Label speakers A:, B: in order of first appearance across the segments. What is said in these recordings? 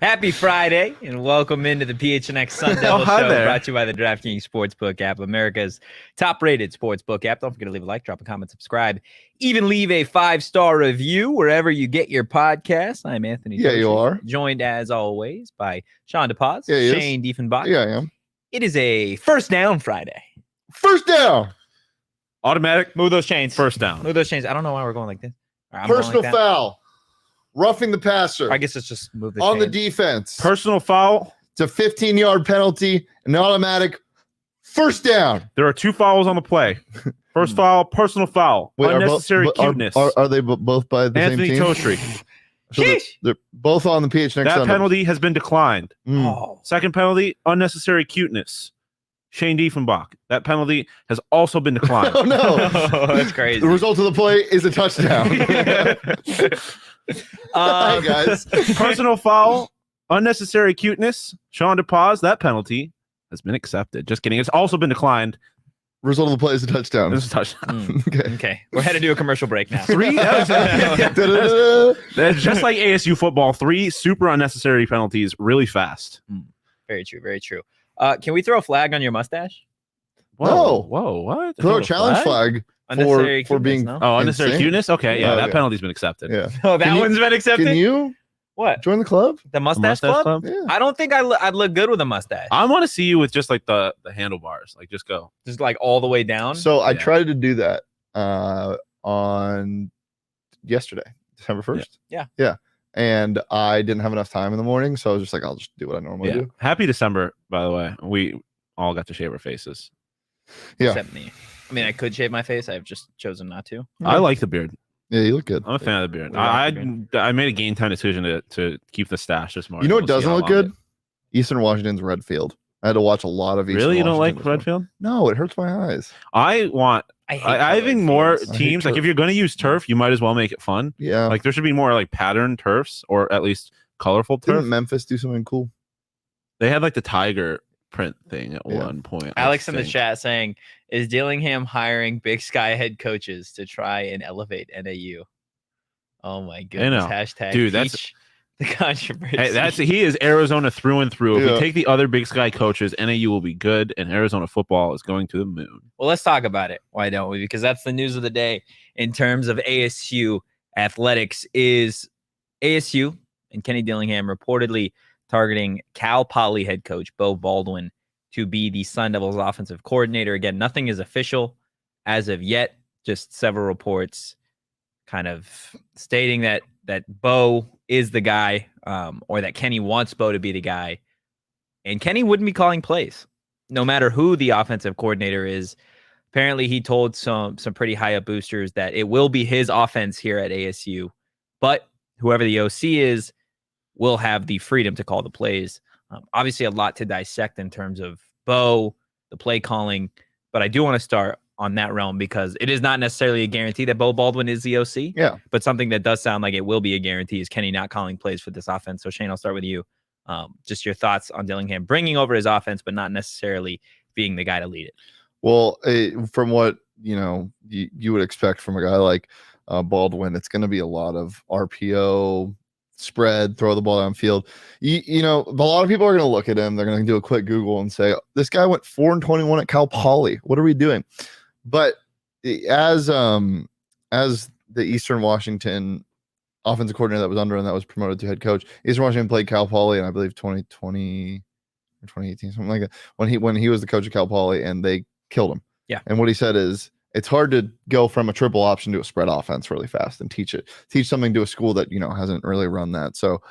A: Happy Friday, and welcome into the PHNX Sun Devil Show, brought to you by the DraftKings Sportsbook app, America's top-rated sportsbook app. Don't forget to leave a like, drop a comment, subscribe, even leave a 5-star review wherever you get your podcast. I'm Anthony.
B: Yeah, you are.
A: Joined, as always, by Shawn DePaz,
B: yeah,
A: Shane Diefenbach.
B: Yeah, I am.
A: It is a first down Friday.
B: First down.
C: Automatic.
A: Move those chains.
C: First down.
A: Move those chains. I don't know why we're going like this.
B: Personal foul. Roughing the passer.
A: I guess let's just move the
B: on
A: chains.
B: the defense.
C: Personal foul.
B: It's a 15-yard penalty, an automatic first down.
C: There are 2 fouls on the play. First foul, personal foul.
B: Wait,
C: unnecessary cuteness.
B: Are they both by the
C: Anthony
B: same team?
C: Totri.
B: So they're both on the PHNX.
C: That penalty has been declined.
A: Oh.
C: Second penalty, unnecessary cuteness. Shane Diefenbach. That penalty has also been declined.
B: Oh, no.
A: That's crazy.
B: The result of the play is a touchdown. Hi, guys.
C: Personal foul, unnecessary cuteness. Shawn DePaz. That penalty has been accepted. Just kidding. It's also been declined.
B: Result of the play is a touchdown.
C: This is a touchdown.
A: Okay. We're headed to a commercial break now.
C: That's just like ASU football. 3 super unnecessary penalties really fast.
A: Very true. Very true. Can we throw a flag on your mustache?
B: Whoa.
C: Whoa, what?
B: Throw a challenge flag for being
C: unnecessary
B: insane.
C: cuteness? Okay, yeah, that
B: yeah.
C: penalty's been accepted.
B: Yeah.
A: Oh, that one's been accepted?
B: Can you
A: What?
B: join the club?
A: The mustache club?
B: Yeah.
A: I don't think I'd look good with a mustache.
C: I want to see you with just like the handlebars. Like just go.
A: Just like all the way down.
B: So I
C: Yeah.
B: tried to do that on yesterday, December 1st.
A: Yeah.
B: Yeah. And I didn't have enough time in the morning. So I was just like, I'll just do what I normally do.
C: Happy December, by the way. We all got to shave our faces.
B: Yeah.
A: Except me. I mean, I could shave my face. I've just chosen not to.
C: I like the beard.
B: Yeah, you look good.
C: I'm a fan of the beard.
A: We like the
C: I made a game time decision to keep the stash this morning.
B: You know what
C: We'll see
B: doesn't
C: how
B: look
C: long
B: good?
C: it-
B: Eastern Washington's Redfield. I had to watch a lot of Eastern
C: Really? You don't like
B: Washington this morning.
C: Redfield?
B: No, it hurts my eyes.
C: I think more
A: fields.
B: I hate
C: teams, like
B: turf.
C: if you're going to use turf, you might as well make it fun.
B: Yeah.
C: Like there should be more like patterned turfs or at least colorful turf.
B: Didn't Memphis do something cool?
C: They had like the tiger print thing at
B: Yeah.
C: one point. I
A: Alex in the
C: think.
A: chat saying, is Dillingham hiring Big Sky head coaches to try and elevate NAU? Oh my goodness.
C: know.
A: Hashtag
C: Dude, that's-
A: teach the controversy.
C: Hey, he is Arizona through and through. If
B: Yeah.
C: we take the other Big Sky coaches, NAU will be good, and Arizona football is going to the moon.
A: Well, let's talk about it. Why don't we? Because that's the news of the day in terms of ASU athletics. Is ASU and Kenny Dillingham reportedly targeting Cal Poly head coach Beau Baldwin to be the Sun Devils offensive coordinator. Again, nothing is official as of yet. Just several reports kind of stating that Beau is the guy, or that Kenny wants Beau to be the guy. And Kenny wouldn't be calling plays, no matter who the offensive coordinator is. Apparently, he told some pretty high up boosters that it will be his offense here at ASU, but whoever the OC is will have the freedom to call the plays. Obviously, a lot to dissect in terms of Beau, the play calling, but I do want to start on that realm because it is not necessarily a guarantee that Beau Baldwin is the OC.
B: Yeah.
A: But something that does sound like it will be a guarantee is Kenny not calling plays for this offense. So Shane, I'll start with you. Just your thoughts on Dillingham bringing over his offense, but not necessarily being the guy to lead it.
B: Well, from what you would expect from a guy like Baldwin, it's going to be a lot of RPO, spread, throw the ball downfield. A lot of people are going to look at him. They're going to do a quick Google and say, this guy went 4-21 at Cal Poly. What are we doing? But as the Eastern Washington offensive coordinator that was under and that was promoted to head coach, Eastern Washington played Cal Poly in, I believe, 2020 or 2018, something like that, when he was the coach of Cal Poly, and they killed him.
A: Yeah.
B: And what he said is, it's hard to go from a triple option to a spread offense really fast and teach something to a school that, hasn't really run that. So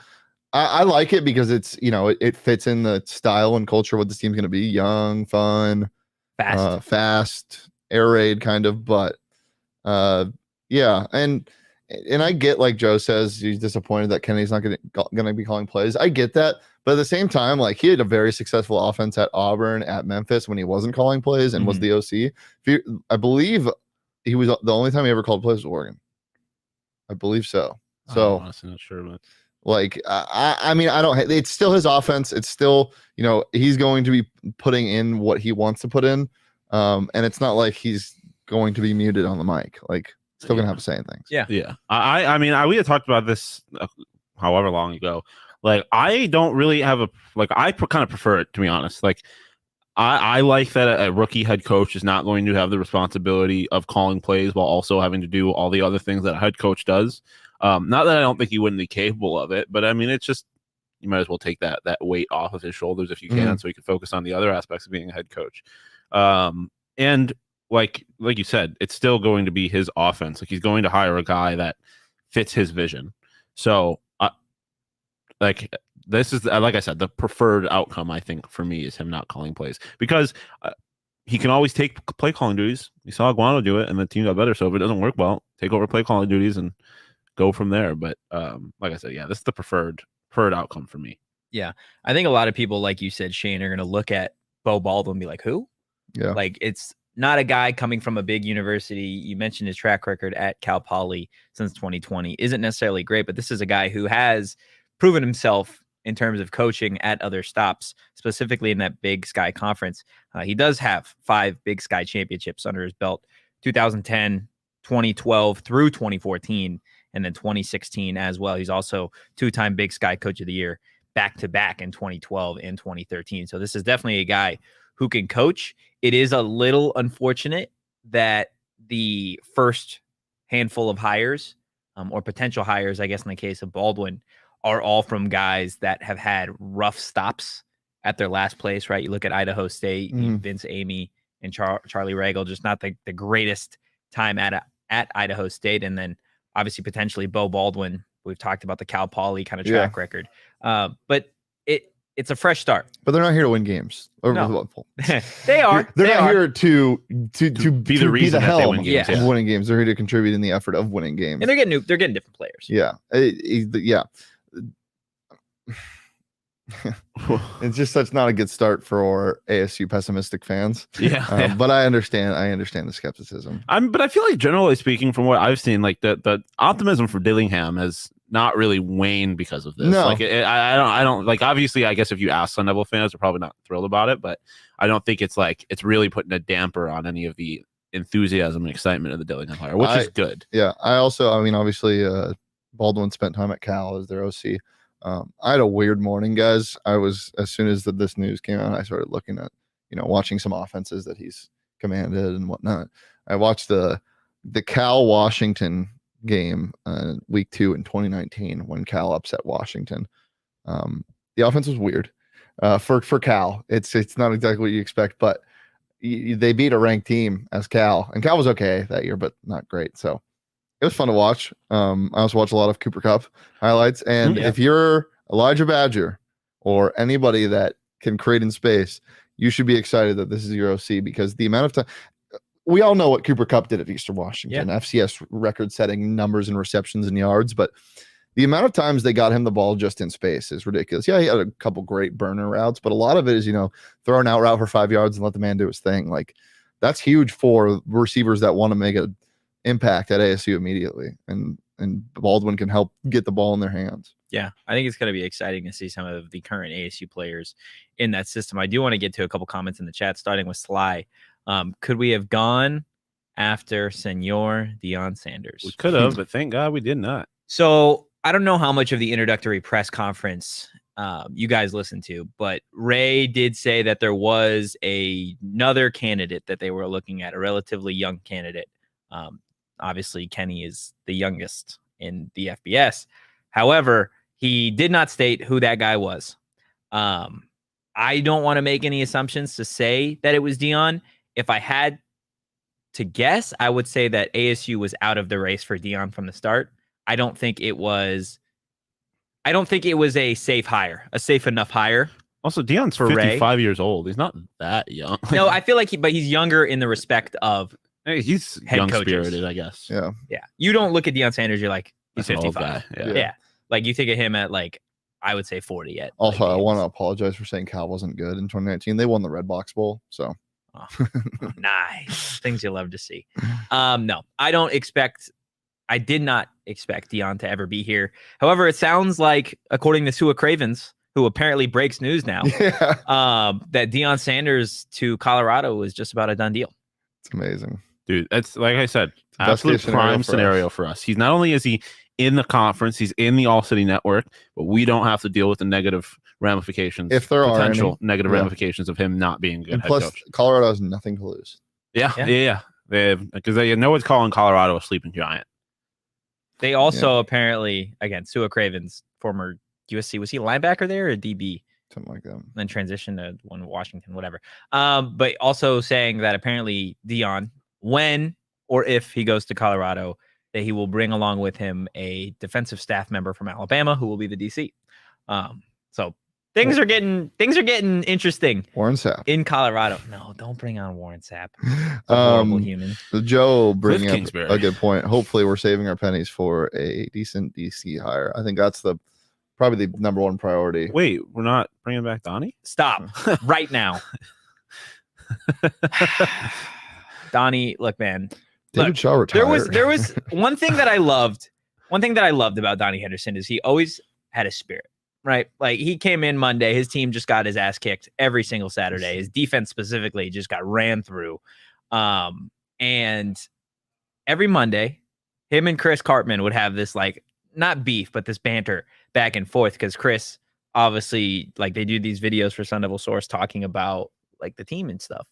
B: I like it because it's, it fits in the style and culture of what this team's going to be: young, fun,
A: Fast.
B: fast, air raid kind of. But Yeah, and I get, like Joe says, he's disappointed that Kenny's not going to be calling plays. I get that, but at the same time, like, he had a very successful offense at Auburn, at Memphis, when he wasn't calling plays and was the OC. I believe he was the only time he ever called plays was Oregon. I believe so. So
C: I'm honestly not sure, but
B: like, I mean, I don't. It's still his offense. It's still, he's going to be putting in what he wants to put in, and it's not like he's going to be muted on the mic. Like, still gonna have to say things.
C: Yeah. I mean, we had talked about this however long ago. Like, I don't really have I kind of prefer it, to be honest. Like, I like that a rookie head coach is not going to have the responsibility of calling plays while also having to do all the other things that a head coach does. Not that I don't think he wouldn't be capable of it, but I mean, it's just, you might as well take that weight off of his shoulders if you can, so he can focus on the other aspects of being a head coach. And like you said, it's still going to be his offense. Like, he's going to hire a guy that fits his vision. So, this is, like I said, the preferred outcome, I think, for me, is him not calling plays, because he can always take play calling duties. We saw Aguano do it, and the team got better. So if it doesn't work well, take over play calling duties and go from there. But like I said, yeah, this is the preferred outcome for me.
A: Yeah, I think a lot of people, like you said, Shane, are going to look at Beau Baldwin and be like, who?
B: Yeah.
A: Like, it's not a guy coming from a big university. You mentioned his track record at Cal Poly since 2020 isn't necessarily great, but this is a guy who has proven himself in terms of coaching at other stops, specifically in that Big Sky Conference. He does have 5 Big Sky championships under his belt: 2010, 2012 through 2014, and then 2016 as well. He's also 2-time Big Sky Coach of the Year, back-to-back in 2012 and 2013. So this is definitely a guy who can coach. It is a little unfortunate that the first handful of hires, or potential hires, I guess, in the case of Baldwin, are all from guys that have had rough stops at their last place, right? You look at Idaho State, Vince Amy and Charlie Regal, just not the greatest time at Idaho State. And then obviously potentially Beau Baldwin. We've talked about the Cal Poly kind of track record. But it's a fresh start.
B: But they're not here to win games.
A: No. They are.
B: They're not here to
C: be the reason that they win games.
B: Of winning games. They're here to contribute in the effort of winning games.
A: And they're getting different players.
B: Yeah. It's just such not a good start for ASU pessimistic fans. But I understand the skepticism.
C: But I feel like, generally speaking, from what I've seen, like the optimism for Dillingham has not really waned because of this.
B: No.
C: Like, I don't like, obviously, I guess if you ask Sun Devil fans, they're probably not thrilled about it, but I don't think it's really putting a damper on any of the enthusiasm and excitement of the Dillingham hire, which is good.
B: Yeah. I mean, obviously, Baldwin spent time at Cal as their OC. I had a weird morning, guys. As soon as this news came out, I started looking at, watching some offenses that he's commanded and whatnot. I watched the Cal Washington game, week 2 in 2019, when Cal upset Washington. The offense was weird for Cal. It's not exactly what you expect, but they beat a ranked team as Cal, and Cal was okay that year, but not great. So it was fun to watch. I also watched a lot of Cooper Kupp highlights. And if you're Elijah Badger or anybody that can create in space, you should be excited that this is your OC, because the amount of time, we all know what Cooper Kupp did at Eastern Washington, FCS record-setting numbers and receptions and yards, but the amount of times they got him the ball just in space is ridiculous. Yeah, he had a couple great burner routes, but a lot of it is, throw an out route for 5 yards and let the man do his thing. Like, that's huge for receivers that want to make an impact at ASU immediately, and Baldwin can help get the ball in their hands.
A: Yeah, I think it's going to be exciting to see some of the current ASU players in that system. I do want to get to a couple comments in the chat, starting with Sly. Could we have gone after Senor Deion Sanders?
C: We could have, but thank God we did not.
A: So I don't know how much of the introductory press conference you guys listened to, but Ray did say that there was another candidate that they were looking at, a relatively young candidate. Obviously, Kenny is the youngest in the FBS. However, he did not state who that guy was. I don't want to make any assumptions to say that it was Deion. If I had to guess, I would say that ASU was out of the race for Deion from the start. I don't think it was a safe hire, a safe enough hire.
C: Also, Deion's 55 years old. He's not that young.
A: No, I feel like but he's younger in the respect of
C: Hey, he's
A: Head
C: young
A: coaches.
C: spirited, I guess.
B: Yeah.
A: Yeah. You don't look at Deion Sanders, you're like, he's
C: That's an old
A: 55.
C: guy.
B: Yeah.
A: Yeah. Like you think of him at like, I would say 40 yet.
B: Also,
A: like,
B: I want to apologize for saying Cal wasn't good in 2019. They won the Red Box Bowl, so
A: Oh, nice. Things you love to see. No, I did not expect Deion to ever be here. However, it sounds like, according to Sua Cravens, who apparently breaks news now,
B: yeah,
A: that Deion Sanders to Colorado is just about a done deal.
B: it's amazing.
C: Dude, that's like I said,
B: Best
C: absolute
B: case scenario
C: prime
B: for
C: scenario
B: us.
C: for us. He's not only is he in the conference, he's in the All City Network, but we don't have to deal with the negative ramifications,
B: If there are
C: potential
B: any.
C: negative
B: Yeah.
C: ramifications of him not being a good
B: And
C: head
B: plus,
C: coach.
B: Colorado has nothing to lose.
C: Yeah. Because they know it's calling Colorado a sleeping giant.
A: They also apparently, again, Sua Cravens, former USC, was he a linebacker there or a DB?
B: Something like that.
A: Then transition to one Washington, whatever. But also saying that apparently Deion, when or if he goes to Colorado, that he will bring along with him a defensive staff member from Alabama who will be the DC. So things are getting interesting
B: Warren Sapp.
A: in Colorado. No, don't bring on Warren Sapp. A horrible human.
B: Joe bringing up
C: Kingsbury.
B: a good point. Hopefully, we're saving our pennies for a decent DC hire. I think that's probably the number one priority.
C: Wait, we're not bringing back Donnie?
A: Stop right now. Donnie, look, man.
B: David
A: Look,
B: Shaw retired.
A: There was one thing that I loved. One thing that I loved about Donnie Henderson is he always had a spirit, right? Like he came in Monday, his team just got his ass kicked every single Saturday. His defense specifically just got ran through. And every Monday, him and Chris Cartman would have this like not beef, but this banter back and forth because Chris obviously like they do these videos for Sun Devil Source talking about like the team and stuff.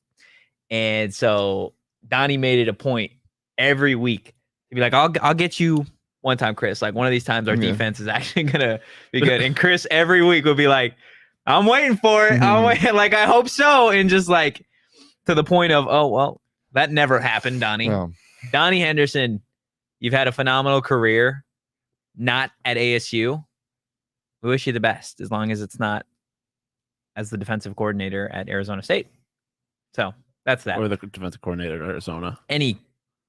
A: And so Donnie made it a point every week to be like, I'll get you one time, Chris. Like one of these times our defense is actually gonna be good. And Chris every week would be like, I'm waiting for it. I'm waiting, like I hope so. And just like to the point of, oh well, that never happened, Donnie.
B: No.
A: Donnie Henderson, you've had a phenomenal career, not at ASU. We wish you the best, as long as it's not as the defensive coordinator at Arizona State. So that's that.
C: Or the defensive coordinator at Arizona.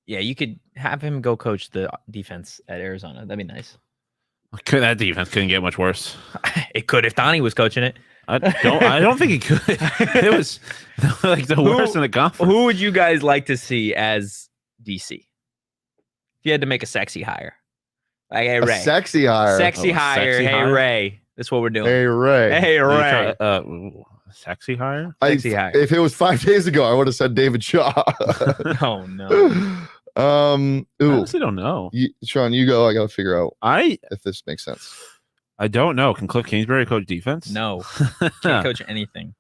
A: You could have him go coach the defense at Arizona. That'd be nice.
C: That defense couldn't get much worse.
A: It could if Donnie was coaching it.
C: I don't think he could. It was like the worst in the conference.
A: Who would you guys like to see as DC? If you had to make a sexy hire. Like, hey, Ray.
B: Sexy hire.
A: Sexy hire.
C: Sexy
A: Hey,
C: hire?
A: Ray. That's what we're doing.
B: Hey, Ray.
A: Hey, Ray.
C: Sexy hire?
A: Sexy hire.
B: If it was 5 days ago, I would have said David Shaw.
A: Oh, no.
C: I
B: Ooh.
C: honestly don't know.
B: Sean, you go. I got to figure out
C: I
B: if this makes sense.
C: don't know. Can Cliff Kingsbury coach defense?
A: No. Can't coach anything.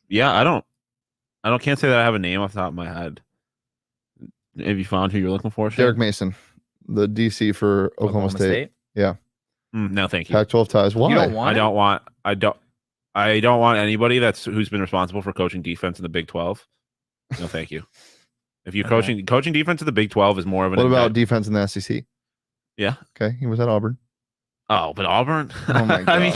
C: Yeah, I can't say that I have a name off the top of my head. Have you found who you're looking for? Shane?
B: Derek Mason, the DC for Oklahoma State. Yeah.
C: No, thank you.
B: Pac-12 ties. Why?
A: You don't want
C: I don't want anybody who's been responsible for coaching defense in the Big 12. No, thank you. If you coaching defense in the Big 12 is more of an.
B: What about defense in the SEC?
C: Yeah.
B: Okay, he was at Auburn.
C: Oh, but Auburn.
B: Oh my
C: I mean,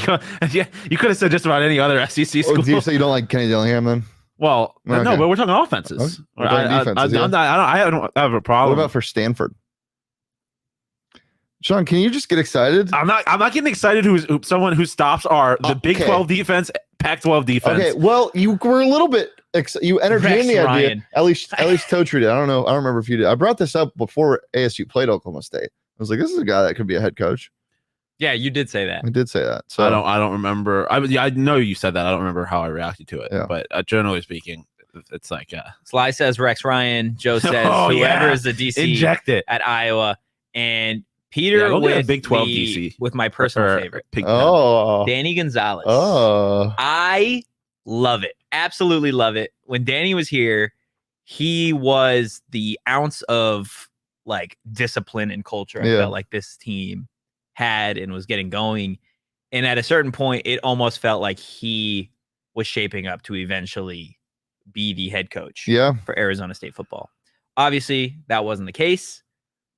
C: yeah, you could have said just about any other SEC school.
B: Oh, do you say you don't like Kenny Dillingham then?
C: Well,
B: Okay.
C: no, but we're talking offenses.
B: Okay. We're talking defenses, yeah.
C: I don't have a
B: What
C: problem.
B: about for Stanford? Sean, can you just get excited?
C: I'm not getting excited. Who's someone who stops the Big
B: Okay.
C: 12 defense, Pac-12 defense.
B: Okay, well, you were a little bit you entertained
A: Rex
B: the idea.
A: Ryan.
B: At least Toe Tree did. I don't know. I don't remember if you did. I brought this up before ASU played Oklahoma State. I was like, this is a guy that could be a head coach.
A: Yeah, you did say that.
B: I did say that. So
C: I don't remember. I know you said that. I don't remember how I reacted to it.
B: Yeah.
C: But generally speaking, it's like
A: Sly says Rex Ryan. Joe says
C: Oh,
A: whoever
C: yeah.
A: is the DC
C: inject it.
A: at Iowa. And Peter
C: Yeah, we'll get a
A: with
C: Big 12
A: the-
C: DC.
A: with my personal
C: Or
A: favorite,
C: Pig Pen.
B: Oh.
A: Danny Gonzalez.
B: Oh.
A: I love it. Absolutely love it. When Danny was here, he was the ounce of like discipline and culture I
B: Yeah.
A: felt like this team had and was getting going. And at a certain point, it almost felt like he was shaping up to eventually be the head coach
B: Yeah.
A: for Arizona State football. Obviously, that wasn't the case,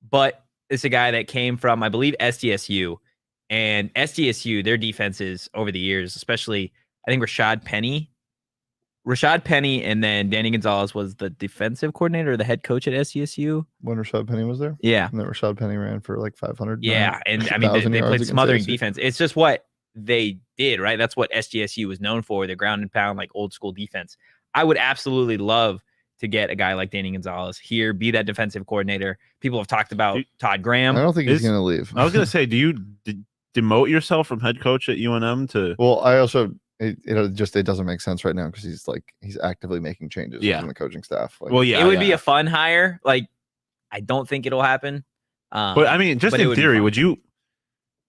A: but it's a guy that came from, I believe, SDSU. And SDSU, their defenses over the years, especially, I think Rashad Penny Rashad Penny, and then Danny Gonzalez was the defensive coordinator or the head coach at SDSU.
B: When Rashad Penny was there?
A: Yeah.
B: And then Rashad Penny ran for like 500.
A: Yeah. And I mean, they played smothering defense. It's just what they did, right? That's what SDSU was known for, the ground and pound, like old school defense. I would absolutely love to get a guy like Danny Gonzalez here, be that defensive coordinator. People have talked about Todd Graham.
B: I don't think he's going to leave.
C: I was going to say, do you demote yourself from head coach at UNM to?
B: Well, I also it doesn't make sense right now because he's actively making changes in the coaching staff. Like,
C: well, yeah,
A: it would be a fun hire. Like, I don't think it'll happen.
C: But I mean, just in theory, would you?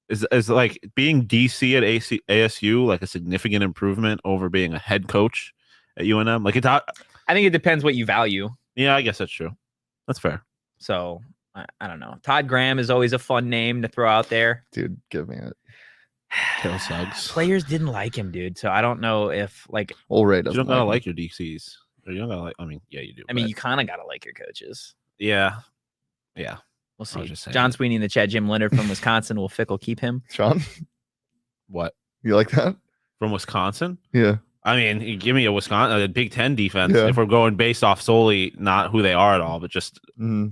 C: Is like being DC at ASU like a significant improvement over being a head coach at UNM? Like, I
A: think it depends what you value.
C: Yeah, I guess that's true. That's fair.
A: So I don't know. Todd Graham is always a fun name to throw out there.
B: Dude, give me it.
C: Tail Suggs.
A: Players didn't like him, dude. So I don't know if like
B: old Ray doesn't.
C: You don't gotta like your DCs. Or you don't gotta like. I mean, yeah, you do.
A: I mean, you kind of gotta like your coaches.
C: Yeah.
A: We'll see. John Sweeney in the chat. Jim Leonard from Wisconsin. Will Fickle keep him?
B: Sean,
C: what?
B: You like that
C: from Wisconsin?
B: Yeah.
C: I mean, give me a Big Ten defense if we're going based off solely not who they are at all, but just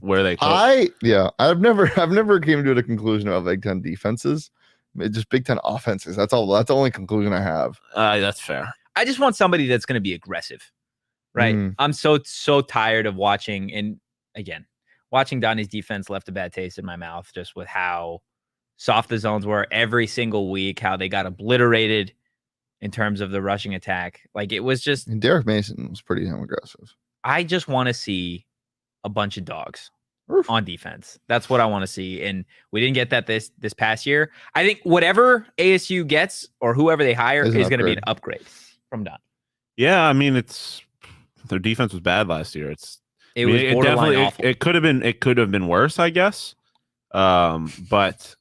C: where they coach.
B: I've never came to a conclusion about Big Ten defenses. It's just Big Ten offenses. That's all. That's the only conclusion I have.
C: That's fair.
A: I just want somebody that's going to be aggressive, right? I'm so tired of watching, and again, watching Donnie's defense left a bad taste in my mouth just with how soft the zones were every single week, how they got obliterated in terms of the rushing attack. Like, it was just...
B: And Derek Mason was pretty damn aggressive.
A: I just want to see a bunch of dogs on defense. That's what I want to see. And we didn't get that this past year. I think whatever ASU gets or whoever they hire is going to be an upgrade from Don.
C: Yeah, I mean, their defense was bad last year.
A: It was borderline awful.
C: It could have been worse, I guess. But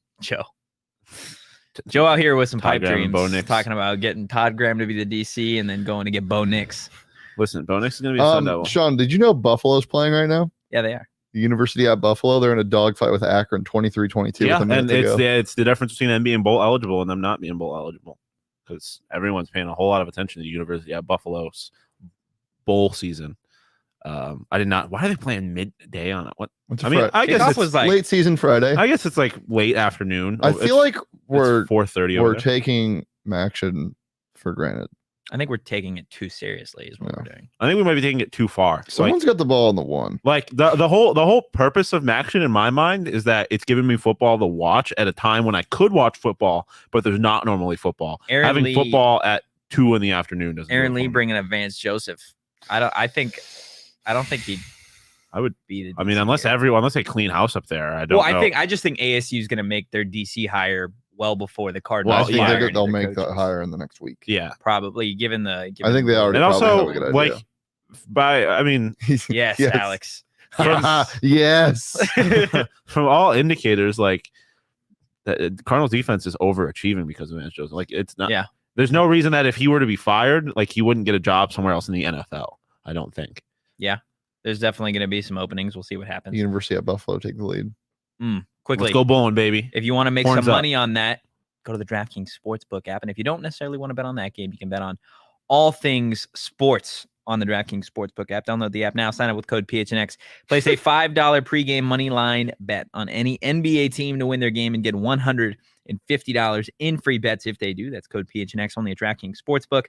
A: Joe out here with some pipe dreams, talking about getting Todd Graham to be the DC and then going to get Bo Nix.
C: Listen, Bo Nix is going to be a Sun Devil.
B: Shawn, did you know Buffalo's playing right now?
A: Yeah, they are.
B: The University at Buffalo, they're in a dogfight with Akron, 23-22.
C: Yeah, and it's the difference between them being bowl eligible and them not being bowl eligible, because everyone's paying a whole lot of attention to the University at Buffalo's bowl season. I did not. Why are they playing midday on it? What? I mean, I guess
B: it was like late season Friday.
C: I guess it's like late afternoon.
B: I feel like we're
C: 4:30.
B: We're taking action for granted.
A: I think we're taking it too seriously. Is what we're doing.
C: I think we might be taking it too far.
B: Someone's got the ball on the one.
C: Like the whole purpose of Maction in my mind is that it's giving me football to watch at a time when I could watch football, but there's not normally football. Having football at 2 in the afternoon doesn't.
A: Aaron Lee bringing up Vance Joseph. I don't think he'd.
C: I would
A: beat it.
C: I mean, unless they clean house up there. I don't know.
A: I just think ASU is going to make their DC hire well before the Cardinals.
B: Well, I think they'll make that hire in the next week.
C: Yeah,
A: probably. Given
B: I think they already.
C: And also,
B: have a good idea.
A: yes, Alex.
B: Yes.
C: From all indicators, like the Cardinals defense is overachieving because of Vance Joseph. Like, it's not.
A: Yeah.
C: There's no reason that if he were to be fired, like, he wouldn't get a job somewhere else in the NFL. I don't think.
A: Yeah, there's definitely going to be some openings. We'll see what happens.
B: University at Buffalo take the lead.
A: Quickly,
C: let's go bowling, baby.
A: If you want to make some money on that, go to the DraftKings Sportsbook app. And if you don't necessarily want to bet on that game, you can bet on all things sports on the DraftKings Sportsbook app. Download the app now. Sign up with code PHNX. Place a $5 pregame money line bet on any NBA team to win their game and get $150 in free bets if they do. That's code PHNX only at DraftKings Sportsbook.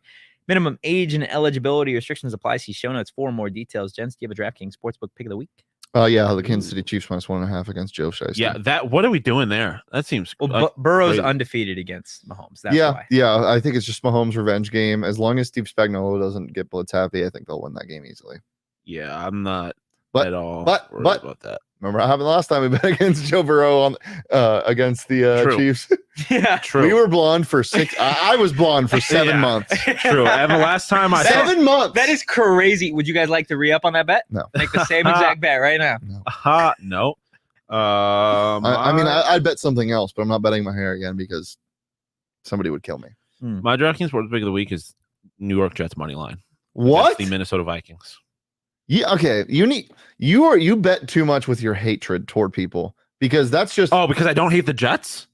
A: Minimum age and eligibility restrictions apply. See show notes for more details. Jens, do you have a DraftKings Sportsbook pick of the week?
B: Yeah, the Kansas City Chiefs -1.5 against Joe Shiesty.
C: Yeah, what are we doing there? That seems
A: Burrow's undefeated against Mahomes. That's why.
B: Yeah, I think it's just Mahomes' revenge game. As long as Steve Spagnuolo doesn't get blitz happy, I think they'll win that game easily.
C: Yeah, I'm not at all worried about that.
B: Remember what happened last time we bet against Joe Burrow on against the Chiefs?
A: Yeah,
C: true.
B: We were blonde for 6. I was blonde for 7 months.
C: True. And the last time
B: 7 months.
A: That is crazy. Would you guys like to re-up on that bet?
B: No.
A: Make the same exact bet right now.
C: No.
B: I mean, I'd bet something else, but I'm not betting my hair again because somebody would kill me.
C: My DraftKings Sports Pick of the Week is New York Jets money line.
B: What?
C: The Minnesota Vikings.
B: Yeah, okay. You bet too much with your hatred toward people because that's just
C: because I don't hate the Jets.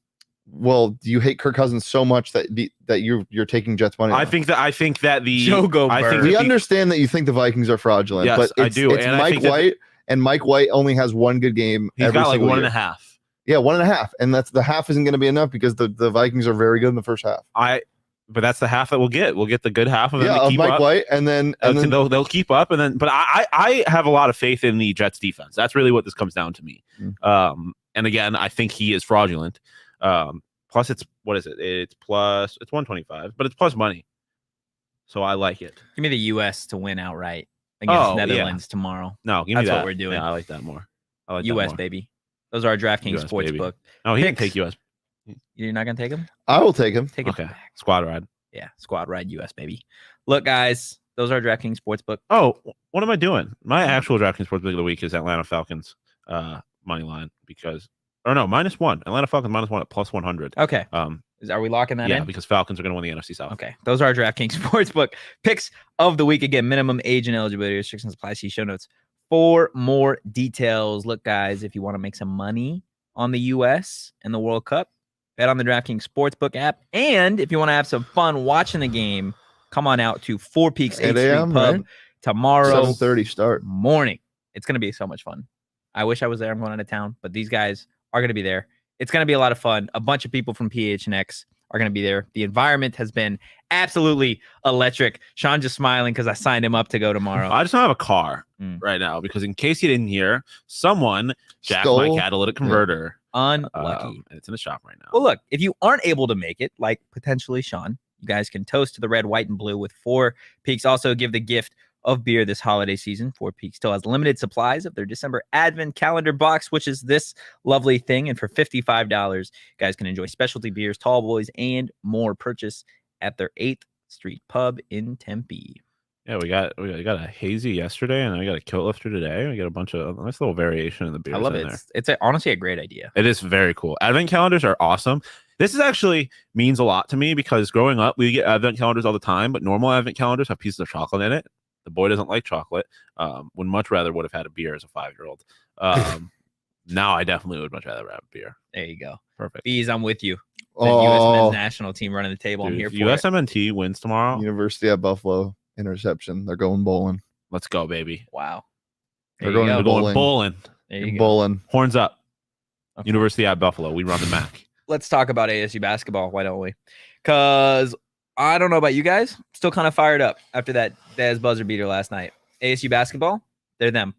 B: Well, you hate Kirk Cousins so much that you're taking Jets money.
C: I think that the
A: Jogo
C: I think
A: Bird.
B: we
C: that the-
B: understand that you think the Vikings are fraudulent,
C: Yes,
B: but
C: I do,
B: It's
C: and I
B: Mike
C: think that
B: White, and Mike White only has one good game.
C: he's
B: every
C: got like
B: single
C: 1.5.
B: year. Yeah, 1.5, and that's the half isn't going to be enough because the Vikings are very good in the first half.
C: But that's the half that we'll get. We'll get the good half of them
B: Yeah,
C: to
B: of
C: keep
B: Mike
C: up.
B: White, and then
C: they'll keep up, and then. But I have a lot of faith in the Jets defense. That's really what this comes down to me. And again, I think he is fraudulent. Plus, what is it? It's 125, but it's plus money. So I like it.
A: Give me the U.S. to win outright against
C: Oh, yeah.
A: Netherlands tomorrow.
C: No, give me
A: That's
C: that.
A: what we're doing.
C: Yeah, I like that more. I like that
A: U.S.
C: more.
A: baby. Those are our DraftKings
C: US,
A: sports
C: baby.
A: book.
C: No, he didn't
A: Picks.
C: take US.
A: You're not gonna take him?
B: I will take him.
A: Take it
C: Okay,
A: back.
C: squad ride.
A: Yeah, squad ride U.S. baby. Look, guys, those are our DraftKings sports book.
C: Oh, what am I doing? My actual DraftKings sports book of the week is Atlanta Falcons money line because, or no, -1. Atlanta Falcons -1 at plus 100.
A: Okay. Are we locking that
C: Yeah,
A: in?
C: because Falcons are going to win the NFC South.
A: Okay. Those are our DraftKings Sportsbook picks of the week. Again, minimum age and eligibility restrictions apply. See show notes for more details. Look, guys, if you want to make some money on the U.S. and the World Cup, bet on the DraftKings Sportsbook app. And if you want to have some fun watching the game, come on out to Four Peaks 8th
B: 8
A: Street
B: a.m.,
A: Pub
B: right?
A: tomorrow
B: 7:30 start.
A: morning. It's going to be so much fun. I wish I was there. I'm going out of town, but these guys are going to be there. It's going to be a lot of fun. A bunch of people from PHNX are going to be there. The environment has been absolutely electric. Shawn just smiling because I signed him up to go tomorrow.
C: I just don't have a car
A: Mm.
C: right now because in case you didn't hear, someone jacked
B: Stole-
C: my catalytic converter.
A: Unlucky.
C: And it's in the shop right now.
A: Well, look, if you aren't able to make it, like potentially Shawn, you guys can toast to the red, white, and blue with Four Peaks. Also give the gift of beer this holiday season. Four Peaks still has limited supplies of their December Advent calendar box, which is this lovely thing. And for $55, you guys can enjoy specialty beers, tall boys, and more. Purchase at their 8th Street Pub in Tempe.
C: Yeah, we got a hazy yesterday, and we got a kilt lifter today. We got a bunch of nice little variation in the beers.
A: I love
C: in
A: it.
C: there.
A: It's honestly a great idea.
C: It is very cool. Advent calendars are awesome. This is actually means a lot to me because growing up, we get Advent calendars all the time, but normal Advent calendars have pieces of chocolate in it. The boy doesn't like chocolate. Would much rather would have had a beer as a 5-year-old. Now I definitely would much rather have a beer.
A: There you go.
C: Perfect.
A: Bees, I'm with you. The U.S.
B: Oh,
A: men's national team running the table. I'm
C: Dude,
A: here for it.
C: USMNT wins tomorrow.
B: University at Buffalo interception. They're going bowling.
C: Let's go, baby.
A: Wow.
B: They're
A: There you
B: going
A: go.
C: We're going bowling.
A: There you go.
B: Bowling.
C: Horns up.
A: Okay.
C: University at Buffalo. We run the MAC.
A: Let's talk about ASU basketball. Why don't we? Because I don't know about you guys. Still kind of fired up after that Dez buzzer beater last night. ASU basketball, they're them.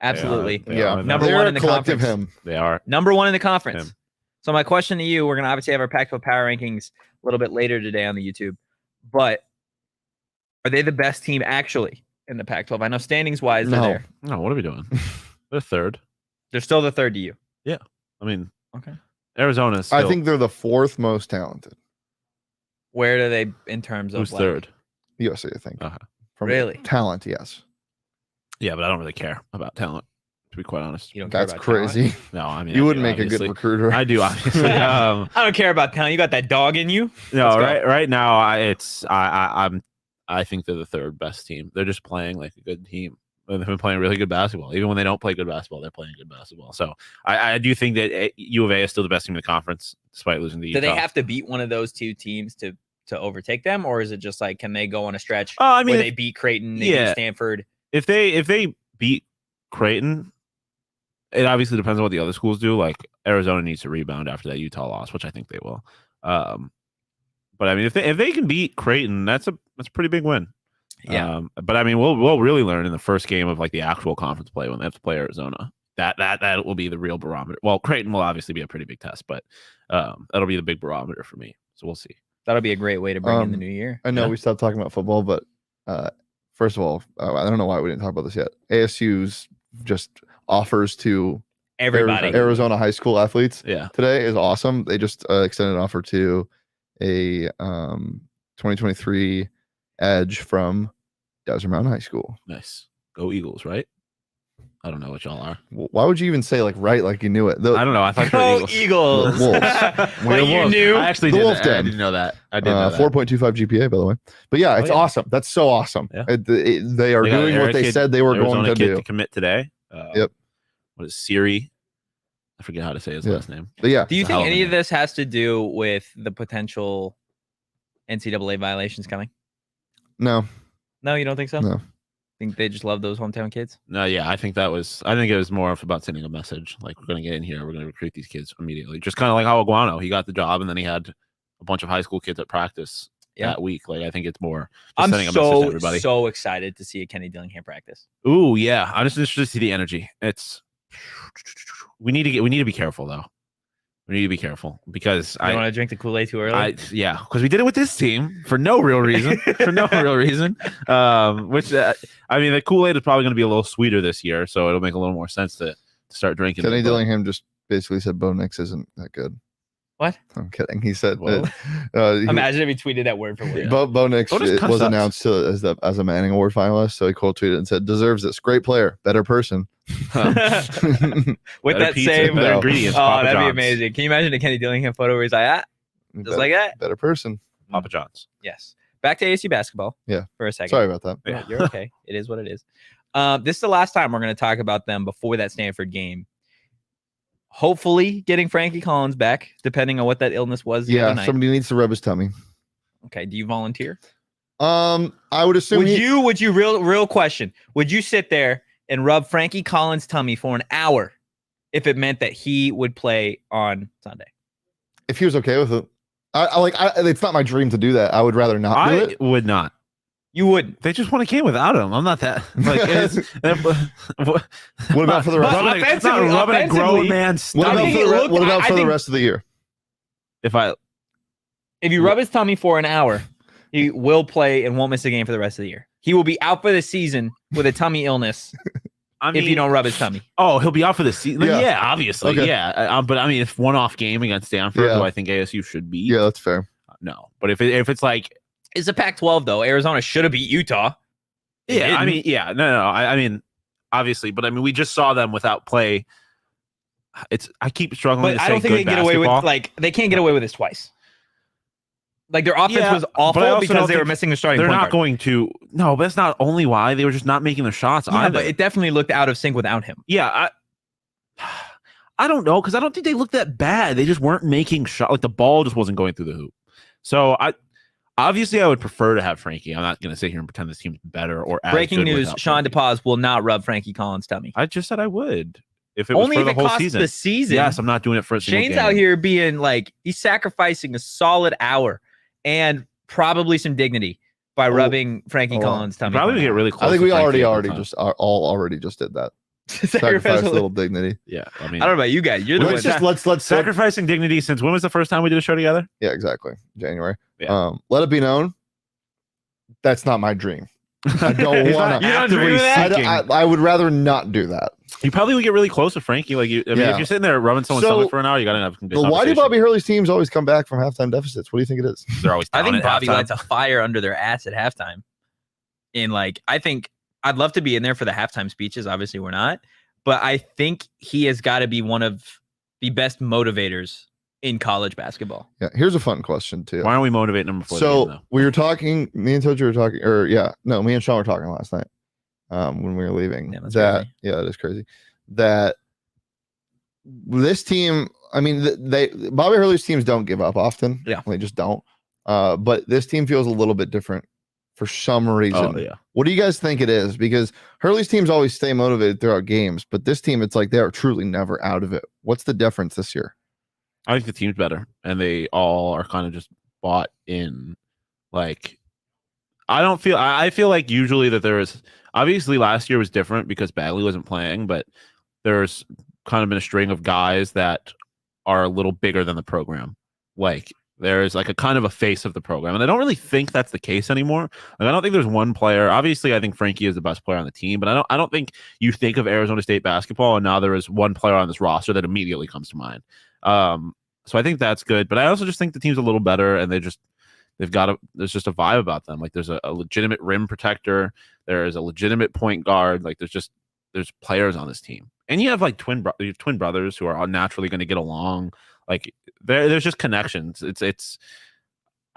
A: Absolutely.
C: They
B: Yeah,
C: are.
A: Number
B: They're
A: one
B: a
A: in the
B: collective
A: conference.
B: him.
C: They are.
A: Number one in the conference.
C: Him.
A: So my question to you, we're going to obviously have our Pac-12 power rankings a little bit later today on the YouTube, but are they the best team actually in the Pac-12? I know standings wise, they're
B: No.
A: there.
C: No, what are we doing? They're third.
A: They're still the third to you.
C: I mean,
A: Okay.
C: Arizona's still,
B: I think they're the 4th most talented.
A: Where do they in terms of
C: who's
A: like,
C: third?
B: USA, I think.
C: Uh-huh.
B: From
A: Really?
B: talent, yes.
C: Yeah, but I don't really care about talent, to be quite honest.
A: You don't care
B: That's
A: about talent?
B: crazy.
C: No, I mean,
B: You
C: I
B: wouldn't
C: do,
B: make a
C: obviously.
B: good recruiter.
C: I do, obviously.
A: I don't care about talent. You got that dog in you.
C: No,
A: Let's go.
C: right now, I think they're the third best team. They're just playing like a good team. They've been playing really good basketball. Even when they don't play good basketball, they're playing good basketball. So I do think that U of A is still the best team in the conference, despite losing to
A: Do
C: Utah.
A: they have to beat one of those two teams to overtake them, or is it just like can they go on a stretch
C: I mean,
A: where they beat Creighton, they
C: yeah.
A: beat Stanford?
C: if they beat Creighton, it obviously depends on what the other schools do. Like Arizona needs to rebound after that Utah loss, which I think they will. But I mean, if they can beat Creighton, that's a pretty big win.
A: Yeah.
C: But I mean, we'll really learn in the first game of like the actual conference play when they have to play Arizona. That will be the real barometer. Well, Creighton will obviously be a pretty big test, but that'll be the big barometer for me. So we'll see.
A: That'll be a great way to bring in the new year.
B: I know
C: Yeah.
B: we stopped talking about football, but first of all, I don't know why we didn't talk about this yet. ASU's just offers to
A: Everybody.
B: Arizona high school athletes
C: Yeah.
B: today is awesome. They just extended an offer to a 2023 edge from Desert Mountain High School.
C: Nice. Go Eagles, right? I don't know what y'all are.
B: Why would you even say like right like you knew it?
C: I don't know. I thought
A: Go
C: you were
A: Eagles.
B: Wolves.
A: Wait, you knew?
C: I actually
B: The
C: did.
B: Wolf
C: I
B: Den.
C: didn't know that. I did know that.
B: 4.25 GPA, by the way. But yeah, it's
C: yeah.
B: awesome. That's so awesome.
C: Yeah.
B: They are
C: They got
B: doing
C: an
B: what they
C: kid-
B: said they were
C: Arizona
B: going to
C: kid
B: do.
C: to commit today.
B: Yep.
C: What is Siri? I forget how to say his last name.
B: But yeah,
A: Do you
C: It's a hell
A: think
C: of a
A: any of
C: name.
A: this has to do with the potential NCAA violations coming?
B: no,
A: No, you don't think so?
B: No.
A: Think they just love those hometown kids?
C: No, yeah, I think it was more of about sending a message. Like, we're going to get in here. We're going to recruit these kids immediately. Just kind of like how Iguano, he got the job and then he had a bunch of high school kids at practice that week. Like, I think it's more just sending a message to everybody.
A: So excited to see a Kenny Dillingham practice.
C: Ooh, yeah. I'm just interested to see the energy. We need to be careful though. We need to be careful because
A: I don't want to drink the Kool-Aid too early.
C: Because we did it with this team for no real reason. Which I mean, the Kool-Aid is probably going to be a little sweeter this year, so it'll make a little more sense to start drinking.
B: Kenny Dillingham just basically said Bo Nix isn't that good.
A: What?
B: I'm kidding. He said,
A: imagine if he tweeted that word for word.
B: Bo Nix was announced as a Manning Award finalist, so he quote tweeted and said, "Deserves this. Great player, better person."
A: With
C: better
A: that
C: pizza,
A: same
C: better ingredients.
A: Oh,
C: Papa
A: that'd be
C: John's.
A: amazing. Can you imagine a Kenny Dillingham photo where he's like, like that?
B: Better person.
C: Papa John's.
A: Yes. Back to ASU basketball.
B: Yeah.
A: For a second.
B: Sorry about that.
A: No, you're okay. It is what it is. This is the last time we're going to talk about them before that Stanford game. Hopefully getting Frankie Collins back, depending on what that illness was.
B: Yeah, somebody needs to rub his tummy.
A: Okay. Do you volunteer?
B: I would assume.
A: Would you real question? Would you sit there and rub Frankie Collins' tummy for an hour if it meant that he would play on Sunday?
B: If he was okay with it. It's not my dream to do that. I would rather not do it.
C: I would not.
A: You wouldn't.
C: They just won a game without him. I'm not that. Like,
B: what about for the rest?
C: Rubbing a grown man.
B: What about for the rest of the year?
C: If
A: you rub his tummy for an hour, he will play and won't miss a game for the rest of the year. He will be out for the season with a tummy illness. If you don't rub his tummy.
C: Oh, he'll be out for the season.
B: Yeah,
C: Obviously.
B: Okay.
C: Yeah. But I mean, if one-off game against Stanford, do I think ASU should beat?
B: Yeah, that's fair.
C: No. But if it's like,
A: it's a Pac-12 though. Arizona should have beat Utah.
C: Yeah, I mean, yeah. No. I mean, obviously, but I mean, we just saw them without play. I keep struggling to say
A: I don't think they can get away with they can't get away with this twice. Like their offense was awful because they were missing the starting point guard.
C: Going to. No, but that's not only why. They were just not making the shots either.
A: But it definitely looked out of sync without him.
C: Yeah, I don't know, because I don't think they looked that bad. They just weren't making shots. Like the ball just wasn't going through the hoop. So obviously I would prefer to have Frankie. I'm not going to sit here and pretend this team's better or as
A: Breaking
C: good
A: news: Shawn DePaz will not rub Frankie Collins' tummy.
C: I just said I would. If it
A: Only
C: was for
A: if
C: the
A: it
C: whole
A: costs
C: season.
A: the season.
C: Yes, I'm not doing it for a single
A: Shane's
C: game.
A: out here being like, he's sacrificing a solid hour and probably some dignity by rubbing Frankie Collins' tummy.
C: Probably get really close.
B: I think we already just did that. Sacrifice a little dignity.
C: Yeah, I mean,
A: I don't know about you guys. You're the one.
B: Let's
C: sacrificing dignity since when was the first time we did a show together?
B: Yeah, exactly. January.
C: Yeah.
B: Let it be known. That's not my dream. I don't want to. I would rather not do that.
C: You probably would get really close with Frankie. Like if you're sitting there rubbing someone's stomach for an hour, you gotta have some good
B: why do Bobby Hurley's teams always come back from halftime deficits? What do you think it is?
C: They're always.
A: I think
C: at
A: Bobby
C: halftime.
A: lights a fire under their ass at halftime. And I think I'd love to be in there for the halftime speeches. Obviously, we're not, but I think he has got to be one of the best motivators in college basketball.
B: Yeah. Here's a fun question too.
C: Why don't we motivate him before?
B: So we were talking. Me and Toji were talking, me and Shawn were talking last night when we were leaving.
A: Yeah, crazy.
B: It is crazy that this team. I mean, Bobby Hurley's teams don't give up often.
A: Yeah,
B: they just don't. But this team feels a little bit different for some reason.
C: Oh, yeah.
B: What do you guys think it is? Because Hurley's teams always stay motivated throughout games, but this team, it's like they are truly never out of it. What's the difference this year?
C: I think the team's better, and they all are kind of just bought in. Like, I feel like usually that there is, obviously last year was different because Bagley wasn't playing, but there's kind of been a string of guys that are a little bigger than the program. Like, there's like a kind of a face of the program, and I don't really think that's the case anymore. Like, I don't think there's one player. Obviously, I think Frankie is the best player on the team, but I don't think you think of Arizona State basketball and now there is one player on this roster that immediately comes to mind. So I think that's good, but I also just think the team's a little better, and there's just a vibe about them. Like, there's a legitimate rim protector, there's a legitimate point guard. Like, there's players on this team, and you have like twin brothers who are naturally going to get along. Like, there's just connections. I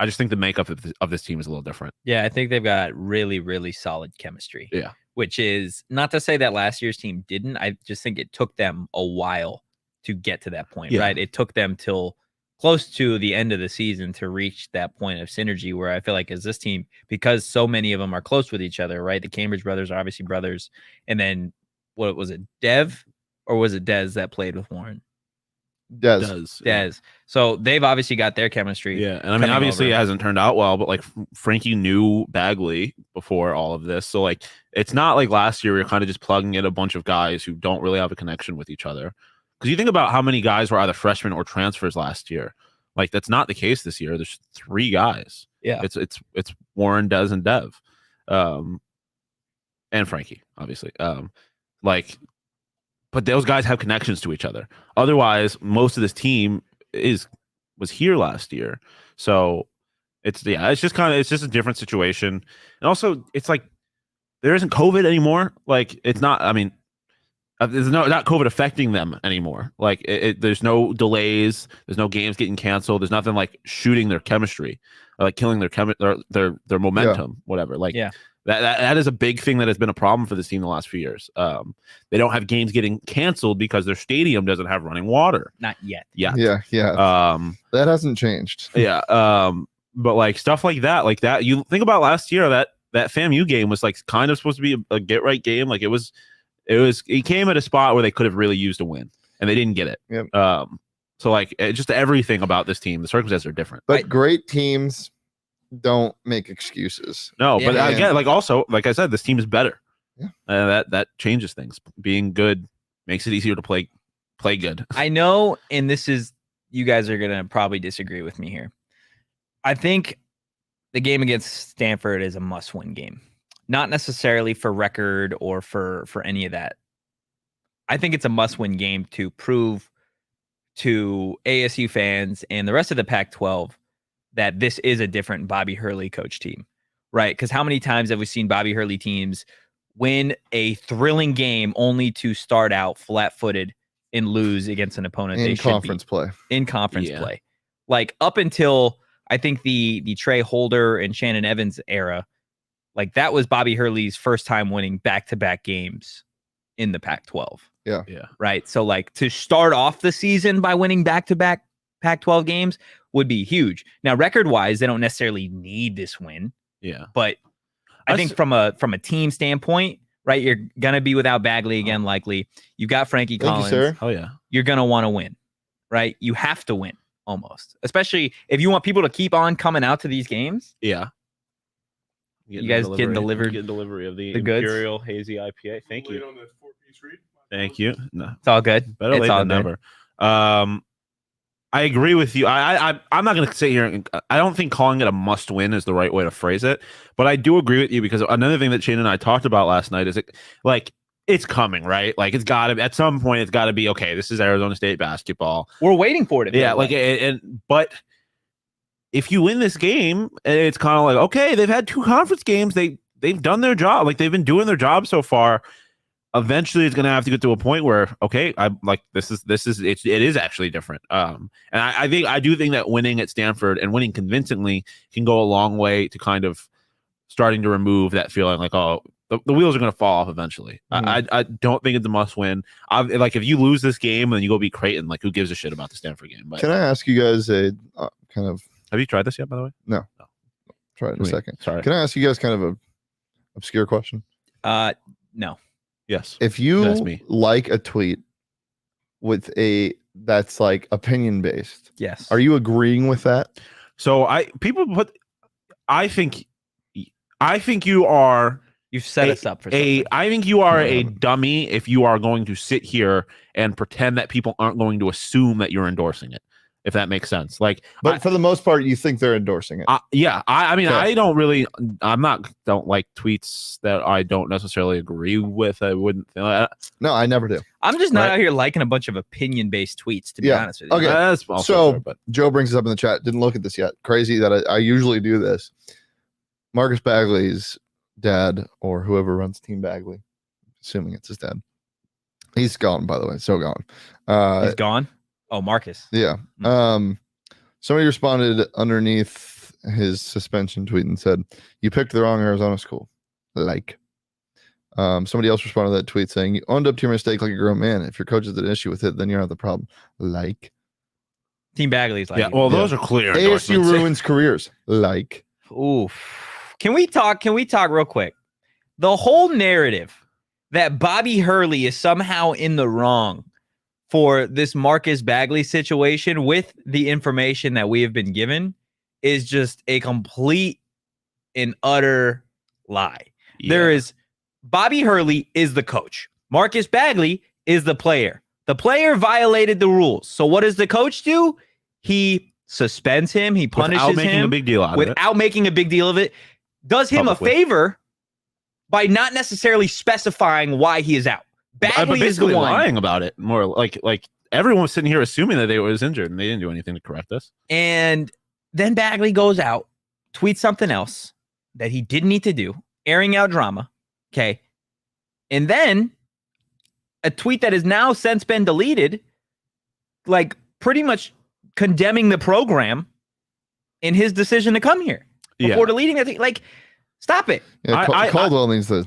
C: just think the makeup of this team is a little different.
A: Yeah, I think they've got really, really solid chemistry.
C: Yeah,
A: which is not to say that last year's team didn't. I just think it took them a while to get to that point,
C: Yeah.
A: right? It took them till close to the end of the season to reach that point of synergy where I feel like as this team, because so many of them are close with each other, right? The Cambridge brothers are obviously brothers. And then what was it, Dev or was it Dez that played with Warren? Dez. So they've obviously got their chemistry.
C: Yeah, and I mean, obviously it hasn't turned out well, but like Frankie knew Bagley before all of this, so like it's not like last year we were kind of just plugging in a bunch of guys who don't really have a connection with each other. Because you think about how many guys were either freshmen or transfers last year, like that's not the case this year. There's 3 guys.
A: Yeah,
C: it's Warren, Dez, and Dev, and Frankie, obviously. But those guys have connections to each other. Otherwise, most of this team was here last year. So it's just a different situation. And also it's like there isn't COVID anymore. Like it's not, I mean, there's not COVID affecting them anymore. Like there's no delays, there's no games getting canceled, there's nothing like shooting their chemistry, or like killing their momentum, whatever. Like that is a big thing that has been a problem for this team the last few years. They don't have games getting canceled because their stadium doesn't have running water.
A: Not yet.
B: Yeah. That hasn't changed.
C: But like stuff like that, you think about last year, that FAMU game was like kind of supposed to be a get right game. Like it came at a spot where they could have really used a win and they didn't get it.
B: Yep.
C: So like just everything about this team, the circumstances are different.
B: But great teams don't make excuses.
C: No, but again, like also, like I said, this team is better.
B: Yeah.
C: That changes things. Being good makes it easier to play good.
A: I know, and this is, you guys are gonna probably disagree with me here. I think the game against Stanford is a must-win game. Not necessarily for record or for any of that. I think it's a must-win game to prove to ASU fans and the rest of the Pac-12 that this is a different Bobby Hurley coach team, right? Because how many times have we seen Bobby Hurley teams win a thrilling game only to start out flat-footed and lose against an opponent
B: in conference play?
A: In conference play. Like up until I think the Trey Holder and Shannon Evans era, like that was Bobby Hurley's first time winning back-to-back games in the Pac-12.
B: Yeah.
A: Right. So like to start off the season by winning back-to-back Pac-12 games would be huge. Now, record-wise, they don't necessarily need this win.
C: Yeah.
A: But I think from a team standpoint, right, you're gonna be without Bagley again, likely. You got Frankie Collins.
B: Thank you, sir.
C: Oh yeah.
A: You're gonna want to win, right? You have to win almost, especially if you want people to keep on coming out to these games.
C: Yeah.
A: You guys getting delivered
C: delivery of the
A: goods?
C: Imperial Hazy IPA. Thank you. Thank you. No,
A: It's all good.
C: better late than never. I agree with you. I'm not going to sit here and I don't think calling it a must win is the right way to phrase it, but I do agree with you because another thing that Shane and I talked about last night is it's coming, right? Like it's got to at some point it's got to be okay. This is Arizona State basketball.
A: We're waiting for it.
C: Yeah, but if you win this game, it's kind of like okay, they've had 2 conference games. They've done their job. Like they've been doing their job so far. Eventually it's going to have to get to a point where, okay, I'm like, it is actually different. And I do think that winning at Stanford and winning convincingly can go a long way to kind of starting to remove that feeling like, oh, the wheels are going to fall off eventually. Mm-hmm. I don't think it's a must win. Like if you lose this game and you go beat Creighton, like who gives a shit about the Stanford game? But
B: can I ask you guys a kind of,
C: have you tried this yet, by the way?
B: No. Try it in a second.
C: Sorry.
B: Can I ask you guys kind of a obscure question?
A: No.
C: Yes.
B: If you like a tweet with that's like opinion based,
A: yes,
B: are you agreeing with that?
C: So I think you are.
A: You've set us up for something.
C: I think you are a dummy if you are going to sit here and pretend that people aren't going to assume that you're endorsing it. If that makes sense. Like,
B: but for the most part, you think they're endorsing it.
C: Yeah. I mean, okay. Don't like tweets that I don't necessarily agree with. I wouldn't feel that.
B: No, I never do.
A: I'm just not out here liking a bunch of opinion-based tweets, to be honest with you.
B: Okay.
C: That's also fair,
B: Joe brings this up in the chat. Didn't look at this yet. Crazy that I usually do this. Marcus Bagley's dad, or whoever runs Team Bagley, assuming it's his dad. He's gone, by the way. So gone.
A: He's gone? Oh, Marcus.
B: Yeah. Somebody responded underneath his suspension tweet and said, "You picked the wrong Arizona school." Like, Somebody else responded to that tweet saying, "You owned up to your mistake like a grown man. If your coach has an issue with it, then you're not the problem." Like
A: Team Bagley's like,
C: Yeah, well, those are clear.
B: ASU
C: endorsements.
B: ruins careers. Like,
A: oof. Can we talk real quick? The whole narrative that Bobby Hurley is somehow in the wrong for this Marcus Bagley situation with the information that we have been given is just a complete and utter lie. There is Bobby Hurley is the coach. Marcus Bagley is the player. The player violated the rules. So what does the coach do? He suspends him. He punishes
C: without making
A: him
C: a big deal out of it.
A: without making a big deal of it. Does him
C: Publicly.
A: a favor by not necessarily specifying why he is out.
C: But
A: Bagley is the
C: basically
A: one.
C: lying about it. More like everyone was sitting here assuming that they was injured and they didn't do anything to correct this.
A: And then Bagley goes out, tweets something else that he didn't need to do, airing out drama. Okay. And then a tweet that has now since been deleted, like pretty much condemning the program in his decision to come here before deleting that. Like, stop it.
B: yeah, Caldwell needs to.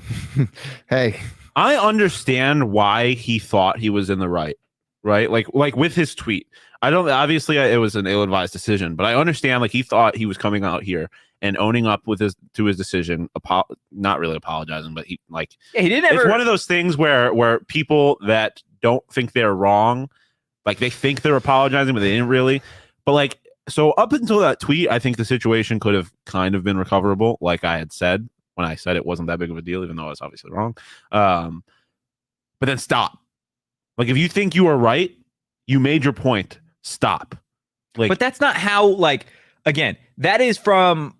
B: Hey,
C: I understand why he thought he was in the right, like with his tweet. I don't, obviously it was an ill-advised decision, but I understand like he thought he was coming out here and owning up with his decision, not really apologizing, but he
A: he didn't ever.
C: It's one of those things where people that don't think they're wrong, like they think they're apologizing, but they didn't really. But like, so up until that tweet, I think the situation could have kind of been recoverable, like I had said when I said it wasn't that big of a deal, even though I was obviously wrong. But then stop. Like, if you think you are right, you made your point. Stop. Like,
A: but that's not how. Like, again, that is from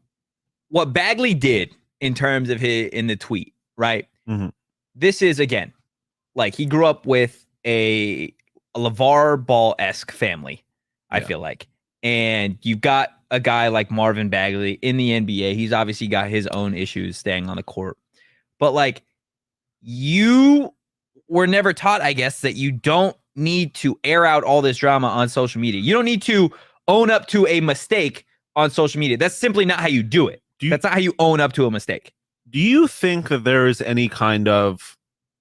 A: what Bagley did in terms of in the tweet, right?
C: Mm-hmm.
A: This is, again, like he grew up with a LeVar Ball-esque family, I feel like. And you've got a guy like Marvin Bagley in the NBA. He's obviously got his own issues staying on the court. But like, you were never taught, I guess, that you don't need to air out all this drama on social media. You don't need to own up to a mistake on social media. That's simply not how you do it. That's not how you own up to a mistake.
C: Do you think that there is any kind of,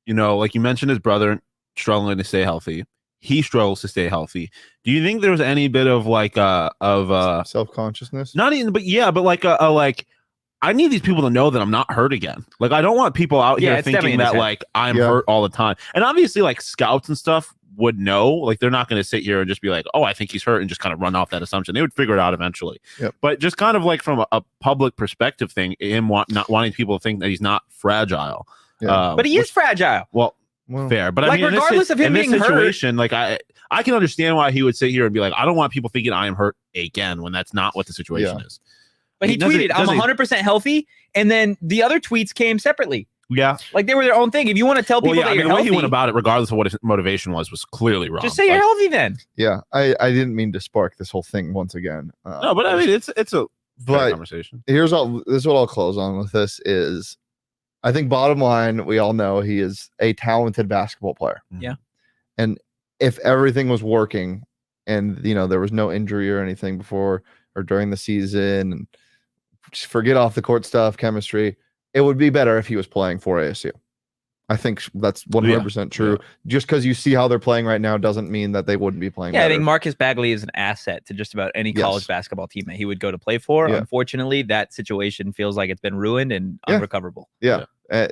C: like you mentioned his brother struggling to stay healthy. He struggles to stay healthy. Do you think there's any bit of like
B: self-consciousness?
C: Not even, but like like I need these people to know that I'm not hurt again. Like, I don't want people out here thinking that like I'm hurt all the time. And obviously, like scouts and stuff would know. Like, they're not going to sit here and just be like, "Oh, I think he's hurt," and just kind of run off that assumption. They would figure it out eventually.
B: Yep.
C: But just kind of like from a public perspective thing, him not wanting people to think that he's not fragile.
B: Yeah.
A: But he is fragile.
C: Well, fair, but
A: like,
C: I mean,
A: regardless of him
C: in this
A: being
C: situation, like I can understand why he would sit here and be like, I don't want people thinking I am hurt again when that's not what the situation is.
A: But he tweeted, "I'm 100% healthy," and then the other tweets came separately.
C: Yeah,
A: like they were their own thing. If you want to tell people that you're
C: the
A: healthy,
C: way he went about it, regardless of what his motivation was clearly wrong.
A: Just say you're healthy then.
B: Yeah, I didn't mean to spark this whole thing once again.
C: No, but I mean, it's a fair conversation.
B: This is what I'll close on with this is, I think bottom line, we all know he is a talented basketball player.
A: Yeah.
B: And if everything was working and, there was no injury or anything before or during the season, and just forget off the court stuff, chemistry, it would be better if he was playing for ASU. I think that's 100% true. Yeah. Just because you see how they're playing right now doesn't mean that they wouldn't be playing better.
A: I think Marcus Bagley is an asset to just about any college basketball team that he would go to play for. Yeah. Unfortunately, that situation feels like it's been ruined and unrecoverable.
B: Yeah.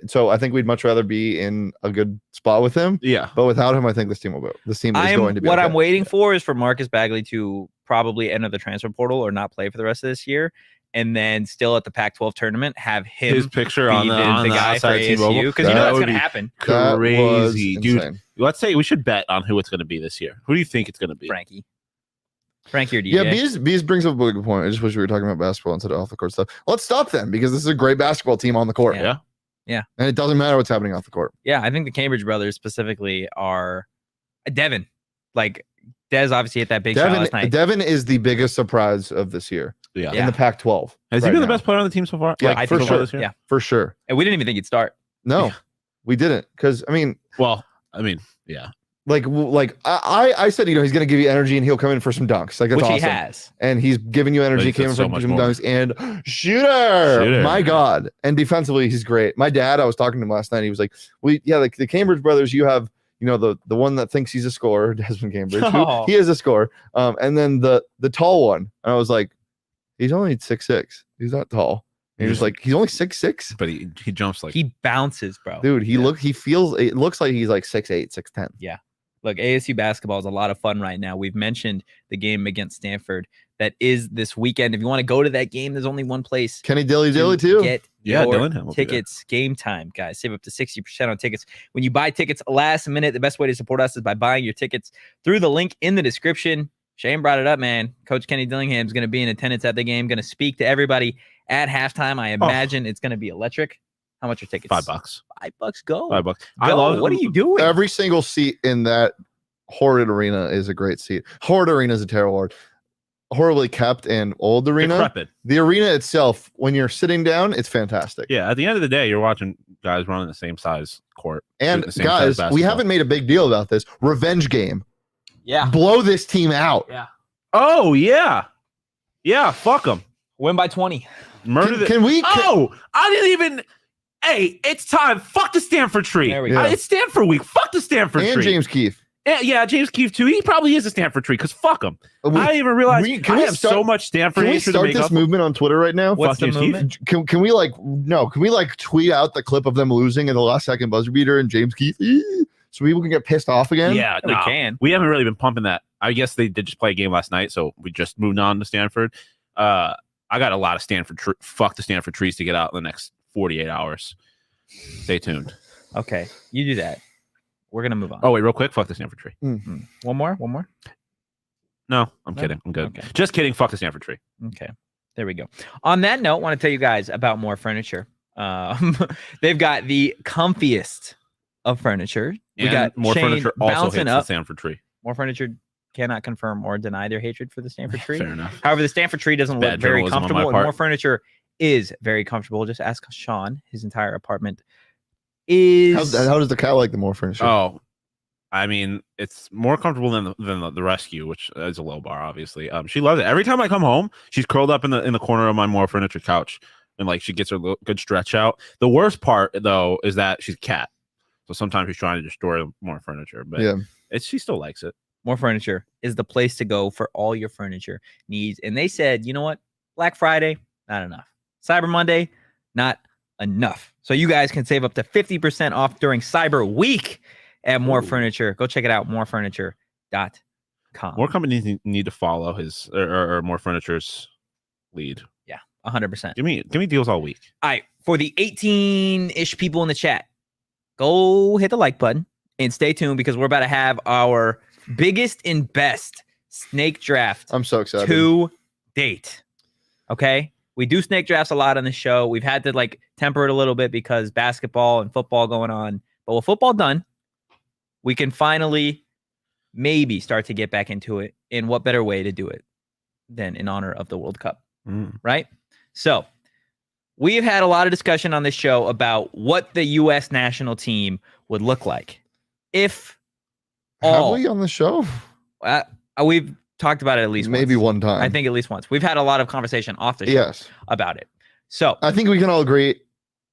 B: So I think we'd much rather be in a good spot with him.
C: Yeah.
B: But without him, I think this team is going to be
A: What
B: okay.
A: I'm waiting for is for Marcus Bagley to probably enter the transfer portal or not play for the rest of this year. And then still at the Pac-12 tournament, have his
C: picture on the
A: guy for ASU, because that's going to happen.
C: Crazy, dude. Let's say we should bet on who it's going to be this year. Who do you think it's going to be?
A: Frankie or DJ?
B: Yeah, Bees brings up a good point. I just wish we were talking about basketball instead of off the court stuff. Let's stop them because this is a great basketball team on the court.
A: Yeah.
B: And it doesn't matter what's happening off the court.
A: Yeah, I think the Cambridge brothers specifically are Devin. Like, Dez obviously hit that big shot last night.
B: Devin is the biggest surprise of this year.
C: Yeah.
B: In the Pac-12.
C: Has he been the best player on the team so far?
B: Yeah, for sure.
A: Yeah,
B: for sure.
A: And we didn't even think he'd start.
B: No, we didn't. Because,
C: yeah.
B: I said, he's going to give you energy and he'll come in for some dunks. Like, that's
A: Which
B: awesome.
A: he has.
B: And he's giving you energy, came in for some dunks and shooter. My God. And defensively, he's great. My dad, I was talking to him last night. He was like, like the Cambridge brothers, you have, the one that thinks he's a scorer, Desmond Cambridge. He is a scorer. And then the tall one. And I was like, he's only 6'6". He's not tall. And he was like, he's only 6'6".
C: But he jumps like
A: he bounces, bro.
B: Dude, it looks like he's like 6'8", 6'10".
A: Yeah. Look, ASU basketball is a lot of fun right now. We've mentioned the game against Stanford that is this weekend. If you want to go to that game, there's only one place.
B: Kenny Dilly too.
A: Get
C: Dillingham
A: tickets. Game time, guys. Save up to 60% on tickets. When you buy tickets last minute, the best way to support us is by buying your tickets through the link in the description. Shane brought it up, man. Coach Kenny Dillingham is going to be in attendance at the game, going to speak to everybody at halftime. I imagine it's going to be electric. How much are tickets?
C: $5.
A: $5. Go.
C: $5.
A: Go.
C: I love.
A: What are you doing?
B: Every single seat in that horrid arena is a great seat. Horrid arena is a terrible word. Horribly kept and old arena.
C: Decrepit.
B: The arena itself, when you're sitting down, it's fantastic.
C: Yeah, at the end of the day, you're watching guys running the same size court.
B: And guys, we haven't made a big deal about this. Revenge game.
A: Yeah.
B: Blow this team out.
A: Yeah.
C: Oh, yeah. Yeah, fuck them.
A: Win by 20.
C: Murder
B: Can we?
C: I didn't even. Hey, it's time. Fuck the Stanford tree.
A: There we go.
C: It's Stanford week. Fuck the Stanford tree.
B: And James Keefe.
C: Yeah, James Keefe too. He probably is a Stanford tree because fuck him. I didn't even realize I have so much Stanford.
B: Can we start this movement on Twitter right now?
A: What's the movement?
B: Can we tweet out the clip of them losing at the last second buzzer beater and James Keefe so people can get pissed off again?
C: Yeah,
A: we can.
C: We haven't really been pumping that. I guess they did just play a game last night, so we just moved on to Stanford. I got a lot of fuck the Stanford trees to get out in the next 48 hours. Stay tuned.
A: Okay, you do that. We're gonna move on.
C: Oh wait, real quick. Fuck the Stanford tree.
A: Mm-hmm. One more.
C: No, I'm kidding. I'm good.
A: Okay.
C: Just kidding. Fuck the Stanford tree.
A: Okay, there we go. On that note, I want to tell you guys about More Furniture. They've got the comfiest of furniture. We got
C: More
A: Shane
C: Furniture also
A: bouncing
C: hits
A: up.
C: the Stanford tree.
A: More Furniture cannot confirm or deny their hatred for the Stanford tree.
C: Fair enough.
A: However, the Stanford tree doesn't
C: Bad
A: look very
C: journalism on
A: comfortable,
C: my
A: and
C: part.
A: More Furniture is very comfortable. Just ask Shawn. His entire apartment is.
B: How does the cat like the More Furniture?
C: Oh, I mean, it's more comfortable than the Rescue, which is a low bar, obviously. She loves it. Every time I come home, she's curled up in the corner of my More Furniture couch, and like she gets her good stretch out. The worst part though is that she's a cat, so sometimes she's trying to destroy More Furniture, but she still likes it.
A: More Furniture is the place to go for all your furniture needs. And they said, you know what? Black Friday, not enough. Cyber Monday, not enough. So you guys can save up to 50% off during Cyber Week at More Furniture. Go check it out, morefurniture.com.
C: More companies need to follow his or More Furniture's lead.
A: Yeah, 100%.
C: Give me deals all week.
A: All right, for the 18-ish people in the chat, go hit the like button and stay tuned because we're about to have our biggest and best snake draft.
B: I'm so excited.
A: To date. Okay? We do snake drafts a lot on the show. We've had to temper it a little bit because basketball and football going on. But with football done, we can finally maybe start to get back into it. And what better way to do it than in honor of the World Cup, right? So we've had a lot of discussion on this show about what the U.S. national team would look like if
B: have we on the show?
A: We've talked about it at least
B: maybe
A: once.
B: one time.
A: I think at least once. We've had a lot of conversation off the show about it. So
B: I think we can all agree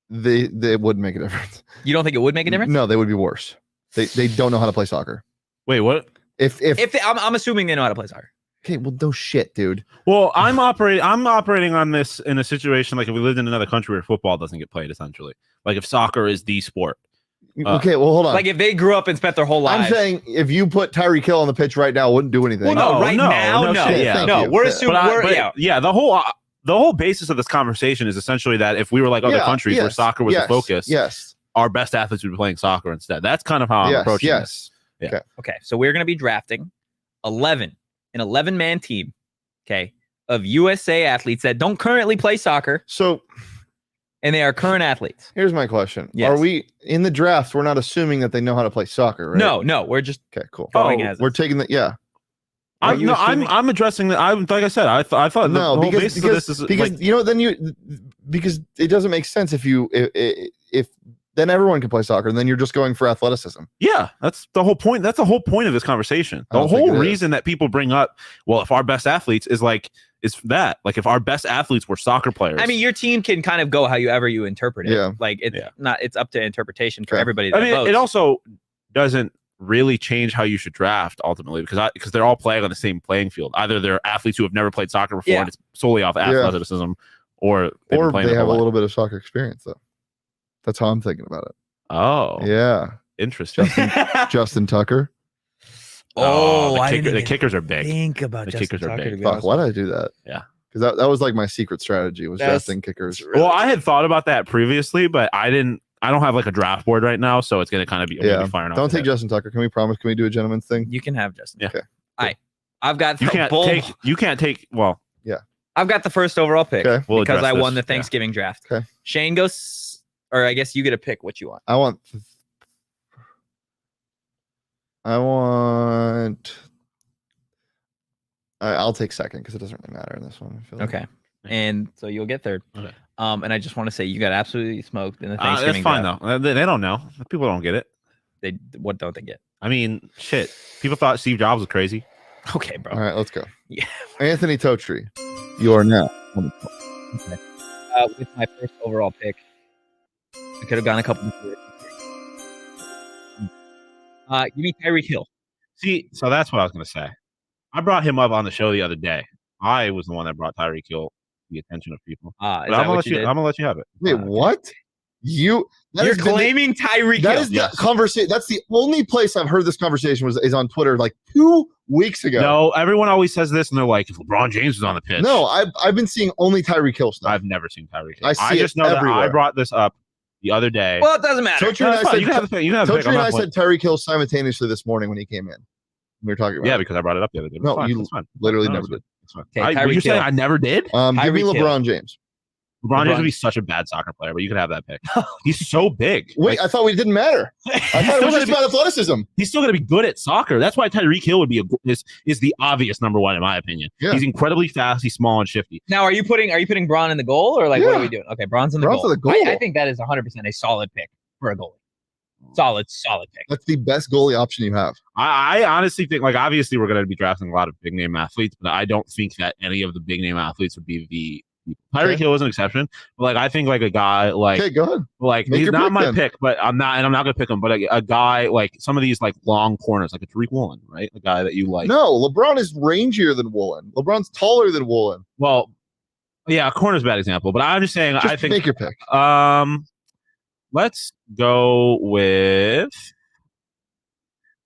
B: they wouldn't make a difference.
A: You don't think it would make a difference?
B: No, they would be worse. They don't know how to play soccer.
C: Wait, what?
A: I'm assuming they know how to play soccer.
B: Okay, well, no shit, dude.
C: Well, I'm operating on this in a situation like if we lived in another country where football doesn't get played, essentially. Like if soccer is the sport.
B: Okay, well, hold on.
A: Like if they grew up and spent their whole lives.
B: I'm saying if you put Tyreek Hill on the pitch right now, it wouldn't do anything.
A: Well, no, we're assuming.
C: The whole basis of this conversation is essentially that if we were like other countries where soccer was the focus, our best athletes would be playing soccer instead. That's kind of how I'm approaching this.
A: Yeah. Okay. So we're going to be drafting an 11-man team, okay, of USA athletes that don't currently play soccer. And they are current athletes.
B: Here's my question.
A: Yes.
B: Are we in the draft? We're not assuming that they know how to play soccer, right?
A: No, we're just
B: cool.
A: We're
B: taking the
C: I'm addressing that. Like I said, I thought the whole basis of this is
B: because it doesn't make sense if then everyone can play soccer. And then you're just going for athleticism.
C: Yeah, that's the whole point. That's the whole point of this conversation. The whole reason that people bring up, well, if our best athletes is that. Like if our best athletes were soccer players.
A: I mean, your team can kind of go however you interpret it.
B: Yeah.
A: Like it's up to interpretation for everybody.
C: I mean, it also doesn't really change how you should draft ultimately because they're all playing on the same playing field. Either they're athletes who have never played soccer before and it's solely off athleticism, or they
B: have a little bit of soccer experience though. That's how I'm thinking about it.
C: Oh,
B: yeah,
C: interesting.
B: Justin Tucker.
C: The kickers are big.
A: Think about
C: the
A: Justin
C: kickers are
A: Tucker,
C: big.
B: Fuck, why did I do that?
C: Yeah,
B: because that was like my secret strategy was drafting kickers.
C: Well, I had thought about that previously, but I don't have like a draft board right now, so it's gonna kind of be firing off.
B: Don't take Justin Tucker. Can we promise? Can we do a gentleman's thing?
A: You can have Justin.
C: Yeah.
B: Okay.
A: I've got
C: you can't take. Well,
B: yeah.
A: I've got the first overall pick because I won the Thanksgiving draft.
B: Okay.
A: Shane goes, or I guess you get to pick what you want.
B: I'll take second because it doesn't really matter in this one. I feel like.
A: Okay. And so you'll get third.
C: Okay.
A: And I just want to say you got absolutely smoked in the Thanksgiving
C: that's fine
A: draft.
C: though. They don't know. People don't get it.
A: What don't they get?
C: I mean, shit. People thought Steve Jobs was crazy.
A: Okay, bro.
B: All right, let's go.
A: Yeah.
B: Anthony Totri, you are now.
A: Okay. With my first overall pick, I could have gone a couple of give me Tyreek Hill.
C: See, so that's what I was going to say. I brought him up on the show the other day. I was the one that brought Tyreek Hill to the attention of people.
A: I'm
C: gonna let you have it.
B: Wait, what? You're
A: claiming Tyreek Hill.
B: That is the conversation. That's the only place I've heard this conversation is on Twitter like 2 weeks ago.
C: No, everyone always says this, and they're like, if LeBron James was on the pitch.
B: No, I've been seeing only Tyreek Hill stuff.
C: I've never seen Tyreek Hill.
B: I just know
C: that I brought this up the other day.
A: Well, it doesn't matter.
B: Totri and I
C: said
B: Tyreek Hill simultaneously this morning when he came in. We were talking about
C: because I brought it up the other day.
B: No, you literally never did.
C: Okay, you're saying I never did?
B: Give me LeBron James.
C: LeBron James would be such a bad soccer player, but you could have that pick. He's so big.
B: Wait, I thought it didn't matter. I thought it was just about athleticism.
C: He's still going to be good at soccer. That's why Tyreek Hill would be is the obvious number one in my opinion. Yeah. He's incredibly fast. He's small and shifty.
A: Now, are you putting Braun in the goal or like what are we doing? Okay, Braun's in the goal.
B: For the goal.
A: I think that is 100% a solid pick for a goalie. Solid pick.
B: That's the best goalie option you have.
C: I honestly think, like, obviously we're going to be drafting a lot of big name athletes, but I don't think that any of the big name athletes would be the Tyreek Hill is an exception, but like I think like a guy like
B: go ahead.
C: Like he's not my pick, but I'm not gonna pick him. But a guy like some of these like long corners, like a Tariq Woolen, right? A guy that you like.
B: No, LeBron is rangier than Woolen. LeBron's taller than Woolen.
C: Well, yeah, a corner's a bad example, but I'm just saying I think
B: make your pick.
C: Let's go with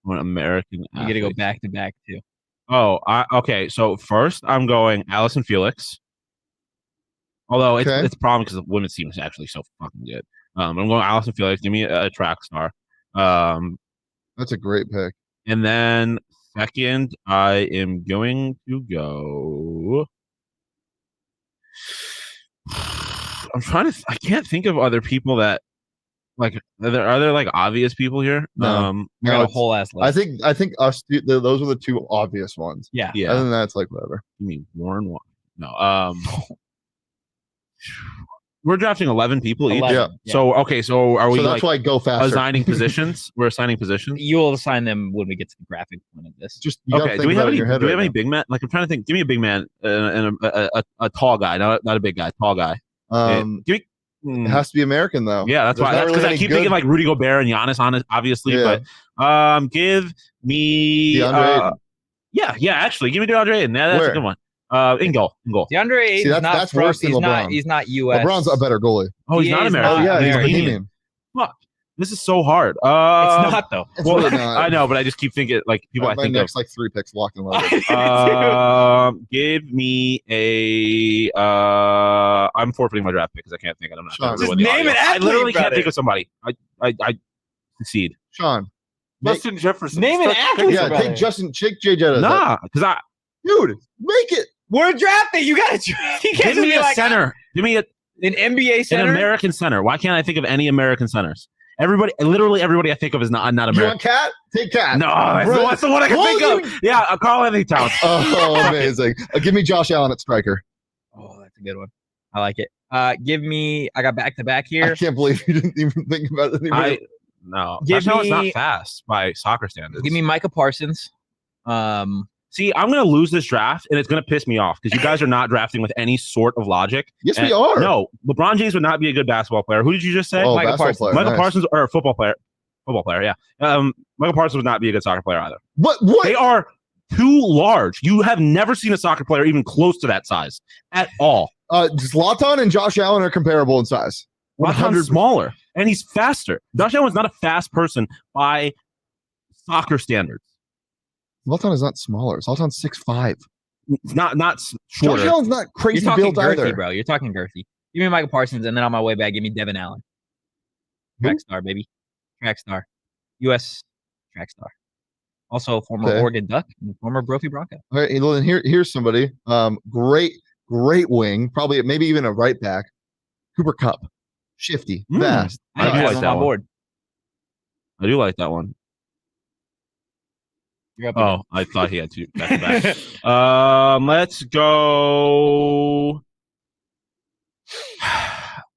C: an American.
A: You got to go back to back too.
C: Oh, okay. So first I'm going Allison Felix. Although it's a problem because the women's team is actually so fucking good. I'm going Allison Felix. Give me a track star.
B: That's a great pick.
C: And then second, I am going to go. I can't think of other people that like. Are there like obvious people here?
B: No,
A: we got a whole ass list.
B: I think us. Those are the two obvious ones.
A: Yeah.
B: Other than that, it's like whatever.
C: You mean Warren? No. We're drafting 11 people each.
B: Yeah.
C: So so are we?
B: So that's why I go faster.
C: Assigning positions. We're assigning positions.
A: You will assign them when we get to the graphic point of this.
B: Just
C: okay. Do we have any big man? Like I'm trying to think. Give me a big man and a tall guy, not a big guy, tall guy.
B: It has to be American though.
C: Yeah, that's why. Because I keep thinking like Rudy Gobert and Giannis on it, obviously. Yeah. But give me
B: DeAndre.
C: Yeah. Actually, give me DeAndre Ayton. That's a good one. In goal.
A: DeAndre Ayton.
B: That's worse than LeBron.
A: He's not US.
B: LeBron's a better goalie.
C: Oh, he's not American.
B: Yeah, he's Bohemian.
C: Fuck. This is so hard.
A: It's not though.
B: Well, really not.
C: I know, but I just keep thinking like people. I think
B: next like 3 picks locked and loaded.
C: Give me a. I'm forfeiting my draft pick because I can't think. I'm not.
B: Sean,
A: just name it.
C: I literally can't think of somebody. I succeed.
B: Sean,
D: Justin Jefferson.
A: Name an athlete.
B: Yeah, take Jay Jetta.
C: Nah, because
B: dude, make it.
A: We're drafting. You got to.
C: Give me a center. Give me an
A: NBA center.
C: An American center. Why can't I think of any American centers? Literally everybody I think of is not American.
B: You want Cat? Take Cat.
C: No, that's the one I can think of. Yeah, Carl Anthony Towns.
B: Oh, amazing. Give me Josh Allen at striker.
A: Oh, that's a good one. I like it. Give me. I got back to back
B: I
A: here.
B: can't believe you didn't even think about it.
C: No,
A: Give
C: Josh Allen's
A: me-
C: not fast by soccer standards.
A: Give me Micah Parsons.
C: See, I'm gonna lose this draft, and it's gonna piss me off because you guys are not drafting with any sort of logic.
B: Yes,
C: And
B: we are.
C: No, LeBron James would not be a good basketball player. Who did you just say?
B: Oh,
A: Michael
B: basketball
A: Parsons.
B: player,
C: Michael
B: nice.
C: Parsons or a football player? Football player, yeah. Michael Parsons would not be a good soccer player either.
B: What?
C: They are too large. You have never seen a soccer player even close to that size at all.
B: Zlatan and Josh Allen are comparable in size.
C: Zlatan's smaller, and he's faster. Josh Allen's not a fast person by soccer standards.
B: Zlatan is not smaller. Zlatan's 6'5".
C: It's not shorter.
B: Josh Allen's not
A: You're
B: crazy
A: talking
B: built
A: girthy,
B: either.
A: bro. You're talking girthy. Give me Michael Parsons, and then on my way back, give me Devin Allen. Track star, baby. Track star. U.S. track star. Also, former
B: Okay.
A: Oregon Duck and former Brophy Bronco.
B: All right, well, then here's somebody. Great wing, probably maybe even a right back. Cooper Kupp, shifty, fast.
C: I do
A: have
C: like
A: him on
C: that
A: my
C: one.
A: board.
C: I do like that one.
A: You're up
C: Oh, I thought he had two back to back. Let's go.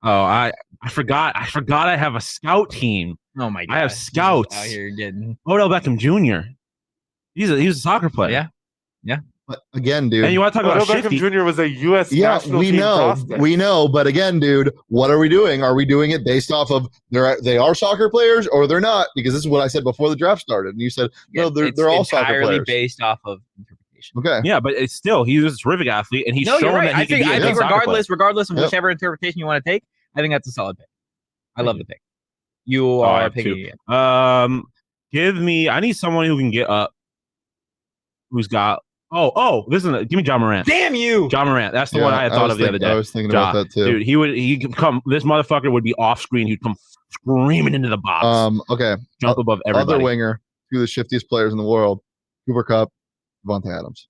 C: Oh, I forgot. I have a scout team.
A: Oh my god!
C: I have
A: He's just
C: scouts.
A: out here getting.
C: Odell Beckham Jr. He's a soccer player.
A: Yeah.
B: But again, dude.
C: And you want to talk
D: Odell
C: about
D: Beckham
C: shifty?
D: Jr. was a U.S.
B: Yeah,
D: national
B: we
D: team
B: know,
D: prospect.
B: we know. But again, dude, what are we doing? Are we doing it based off of they are soccer players or they're not? Because this is what I said before the draft started, and you said no,
A: It's
B: they're all soccer
A: entirely
B: players.
A: based off of interpretation.
B: Okay,
C: Yeah, but it's still he was a terrific athlete, and he's
A: No, you're
C: shown
A: right.
C: that he
A: I
C: can
A: think
C: be a good soccer player.
A: regardless of
B: Yep.
A: whichever interpretation you want to take, I think that's a solid pick. I love the pick. You
C: I
A: are
C: have
A: picking
C: two.
A: again.
C: Give me. I need someone who can get up. Who's got? Give me John Morant.
A: Damn you!
C: John Morant. That's the one I had thought of the other day.
B: I was thinking
C: Ja,
B: about that too.
C: Dude, he could come. This motherfucker would be off screen. He'd come screaming into the box.
B: Okay,
C: Jump above everybody.
B: other winger, two of the shiftiest players in the world, Cooper Kupp, Devontae Adams.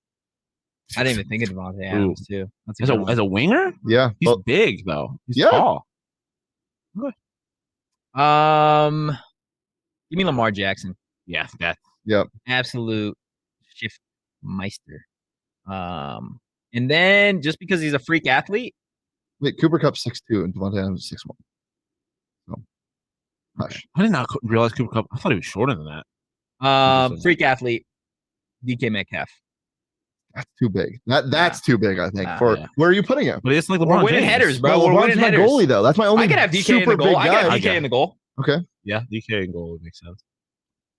A: I didn't even think of Devontae Adams too. That's
C: As
A: good one.
C: a winger,
B: Yeah,
C: he's
B: but-
C: big though. He's
B: Yeah.
C: tall.
A: Give me Lamar Jackson.
C: Yeah, that.
A: Absolute shift meister. And then just because he's a freak athlete,
B: wait, Cooper Kupp's 6'2" and Devontae Adams is 6'1". So, hush.
C: I did not realize Cooper Kupp. I thought he was shorter than that.
A: freak athlete, DK Metcalf.
B: That's too big. That's too big. I think.
C: Yeah.
B: Where are you putting him?
C: But it's like LeBron
A: We're winning
C: James.
A: headers, bro.
B: No,
A: We're
B: LeBron's
A: winning
B: my
A: headers.
B: goalie though. That's my only.
A: I could have DK in
B: super
A: the goal.
B: big
A: I could
B: guy.
A: have DK in the goal.
B: Okay.
C: Yeah, DK and goal would make sense.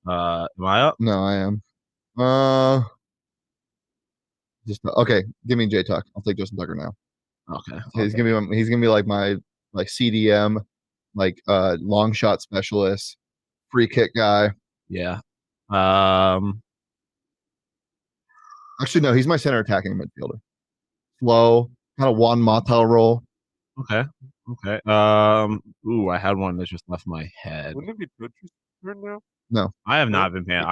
C: Am I up?
B: No, I am. Just okay. Give me J Tuck. I'll take Justin Tucker now.
C: Okay.
B: He's gonna be like my CDM, long shot specialist, free kick guy.
C: Yeah.
B: Actually, no, he's my center attacking midfielder. Slow, kind of Juan Mata role.
C: Okay. Okay. Ooh, I had one that just left my head.
D: Wouldn't it be Butcher's turn now?
C: I have not been paying.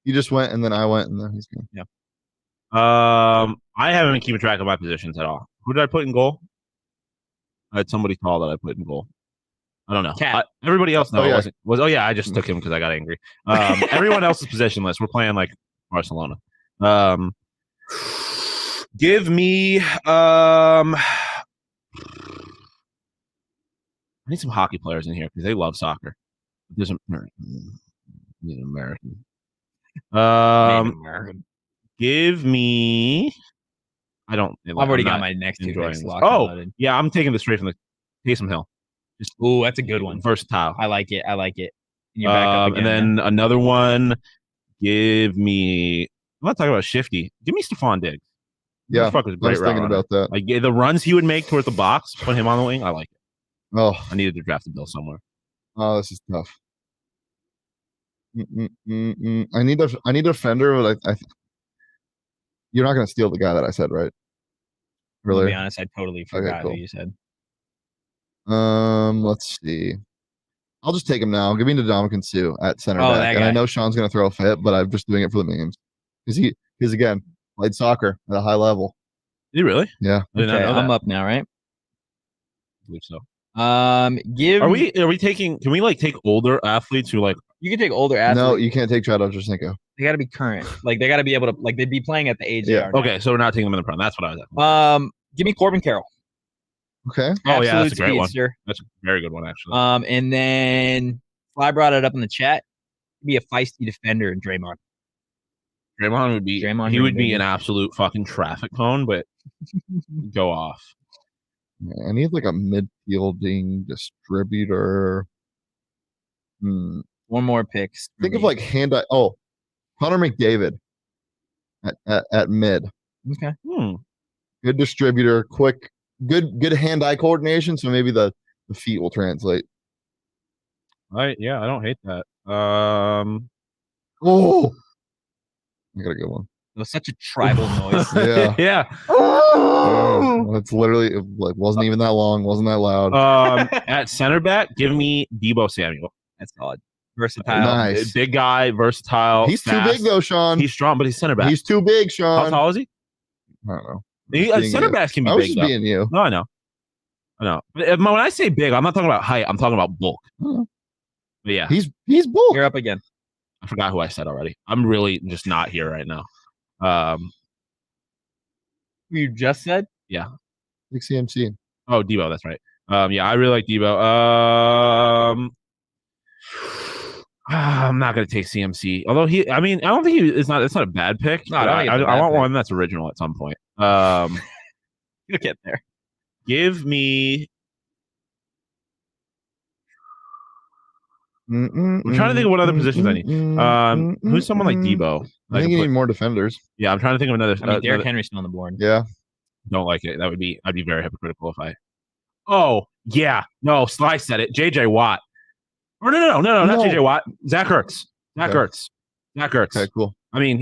B: You just went and then I went and then he's going.
C: I haven't been keeping track of my positions at all. Who did I put in goal? I had somebody tall that I put in goal. I don't know.
A: Cat.
C: Everybody else, no,
B: Oh, yeah.
C: it wasn't. I just took him because I got angry. Everyone else's position list. We're playing like Barcelona. Give me. I need some hockey players in here because they love soccer. There's an American. Give me. I don't.
A: I've already
C: I'm
A: got
C: not
A: my next two
C: enjoying
A: picks
C: this.
A: locked.
C: Oh,
A: and
C: yeah, I'm taking this straight from the Taysom Hill.
A: ooh, that's a good one.
C: Versatile.
A: I like it. And you're back up again.
C: And then another one. Give me. I'm not talking about shifty. Give me Stephon Diggs.
B: Yeah,
C: Motherfucker's a
B: I
C: great
B: was
C: route
B: thinking
C: runner.
B: about that.
C: Like the runs he would make towards the box, put him on the wing. I like it.
B: Oh,
C: I needed to draft a bill somewhere.
B: this is tough. I need a defender, but I you're not going to steal the guy that I said, right?
A: To be
B: Earlier.
A: honest, I totally forgot
B: cool.
A: who you said.
B: Let's see. I'll just take him now. Give me Ndamukong Suh at center
A: Oh,
B: back.
A: that
B: And I
A: guy.
B: know Sean's going to throw a fit, but I'm just doing it for the memes. Because again, played soccer at a high level.
C: Did you really?
B: Yeah.
C: I did not
A: Okay,
C: know
A: I'm
C: that.
A: up now, right?
C: I believe so.
A: Give.
C: Are we taking? Can we take older athletes who like?
A: You can take older athletes.
B: No, you can't take Chad Ochocinco.
A: They got to be current. Like they got to be able to. Like they'd be playing at the age they
B: Yeah.
A: are. now.
C: Okay, so we're not taking them in the prime. That's what I was at.
A: Give me Corbin Carroll.
B: Okay.
C: Oh, yeah, that's a great one.
A: speedster.
C: That's a very good one, actually.
A: And then Fly brought it up in the chat. Be a feisty defender in Draymond.
C: Draymond would be
A: Draymond
C: he
A: Green,
C: would be
A: baby.
C: an absolute fucking traffic cone, but go off.
B: Yeah, I need like a midfielding distributor. Hmm.
A: One more picks. for
B: Think of
A: me.
B: like hand-eye. Oh, Connor McDavid at mid.
A: Okay.
B: Good distributor, quick, good hand-eye coordination. So maybe the feet will translate.
C: I don't hate that.
B: Oh, I got a good one.
A: It was such a tribal noise.
B: Yeah.
C: yeah.
B: It's literally it, like wasn't even that long, wasn't that loud.
C: At center back, give me Deebo Samuel.
A: That's solid. Versatile.
B: Nice.
C: Big guy, versatile.
B: He's
C: fast.
B: too big though, Sean.
C: He's strong, but he's center back.
B: He's too big,
C: How
B: Sean.
C: tall is he?
B: I don't know.
C: Center backs can be
B: I was
C: big.
B: just
C: Though.
B: being you.
C: No, I know. When I say big, I'm not talking about height. I'm talking about bulk.
B: Oh.
C: But yeah,
B: He's bulk.
A: You're up again.
C: I forgot who I said already. I'm really just not here right now.
A: Who you just said?
C: Yeah.
B: Big CMC.
C: Oh, Debo. That's right. Yeah, I really like Debo. I'm not gonna take CMC. Although I don't think it's not a bad pick.
A: No, I don't think it's a
C: I
A: bad
C: want
A: pick.
C: one that's original at some point.
A: You'll get there.
C: Give me. I'm trying to think of what other positions I need. Who's someone like Debo?
B: I think you need more defenders.
C: Yeah, I'm trying to think of another.
A: I mean, Derrick Henry's still on the board.
B: Yeah.
C: Don't like it. I'd be very hypocritical if I. Oh yeah, no. Sly said it. JJ Watt. Or no, not JJ Watt. Zach Ertz. Zach Ertz.
B: Okay, cool.
C: I mean,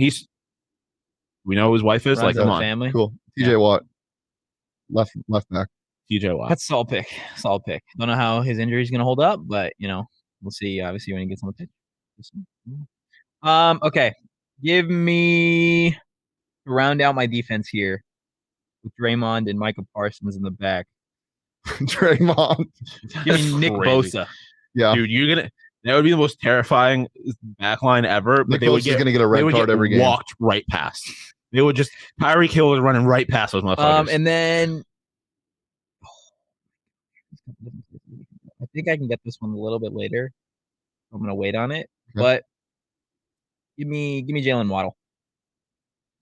C: we know who his wife is.
A: Runs
C: Like, come
A: in the
C: on,
A: family.
B: Cool. TJ Watt. Left back.
C: TJ Watt.
A: That's a solid pick. Solid pick. Don't know how his injury is going to hold up, but we'll see. Obviously, when he gets on the pitch. Okay. Give me to round out my defense here with Draymond and Michael Parsons in the back.
B: Draymond.
A: Give me Nick
C: Crazy.
A: Bosa.
B: Yeah.
C: Dude, that would be the most terrifying backline ever. But
B: Nick
C: they would
B: Bosa's gonna get a red card every game.
C: Walked right past. They would just Tyreek Hill was running right past those motherfuckers.
A: And then I think I can get this one a little bit later. I'm gonna wait on it, but give me Jalen Waddle.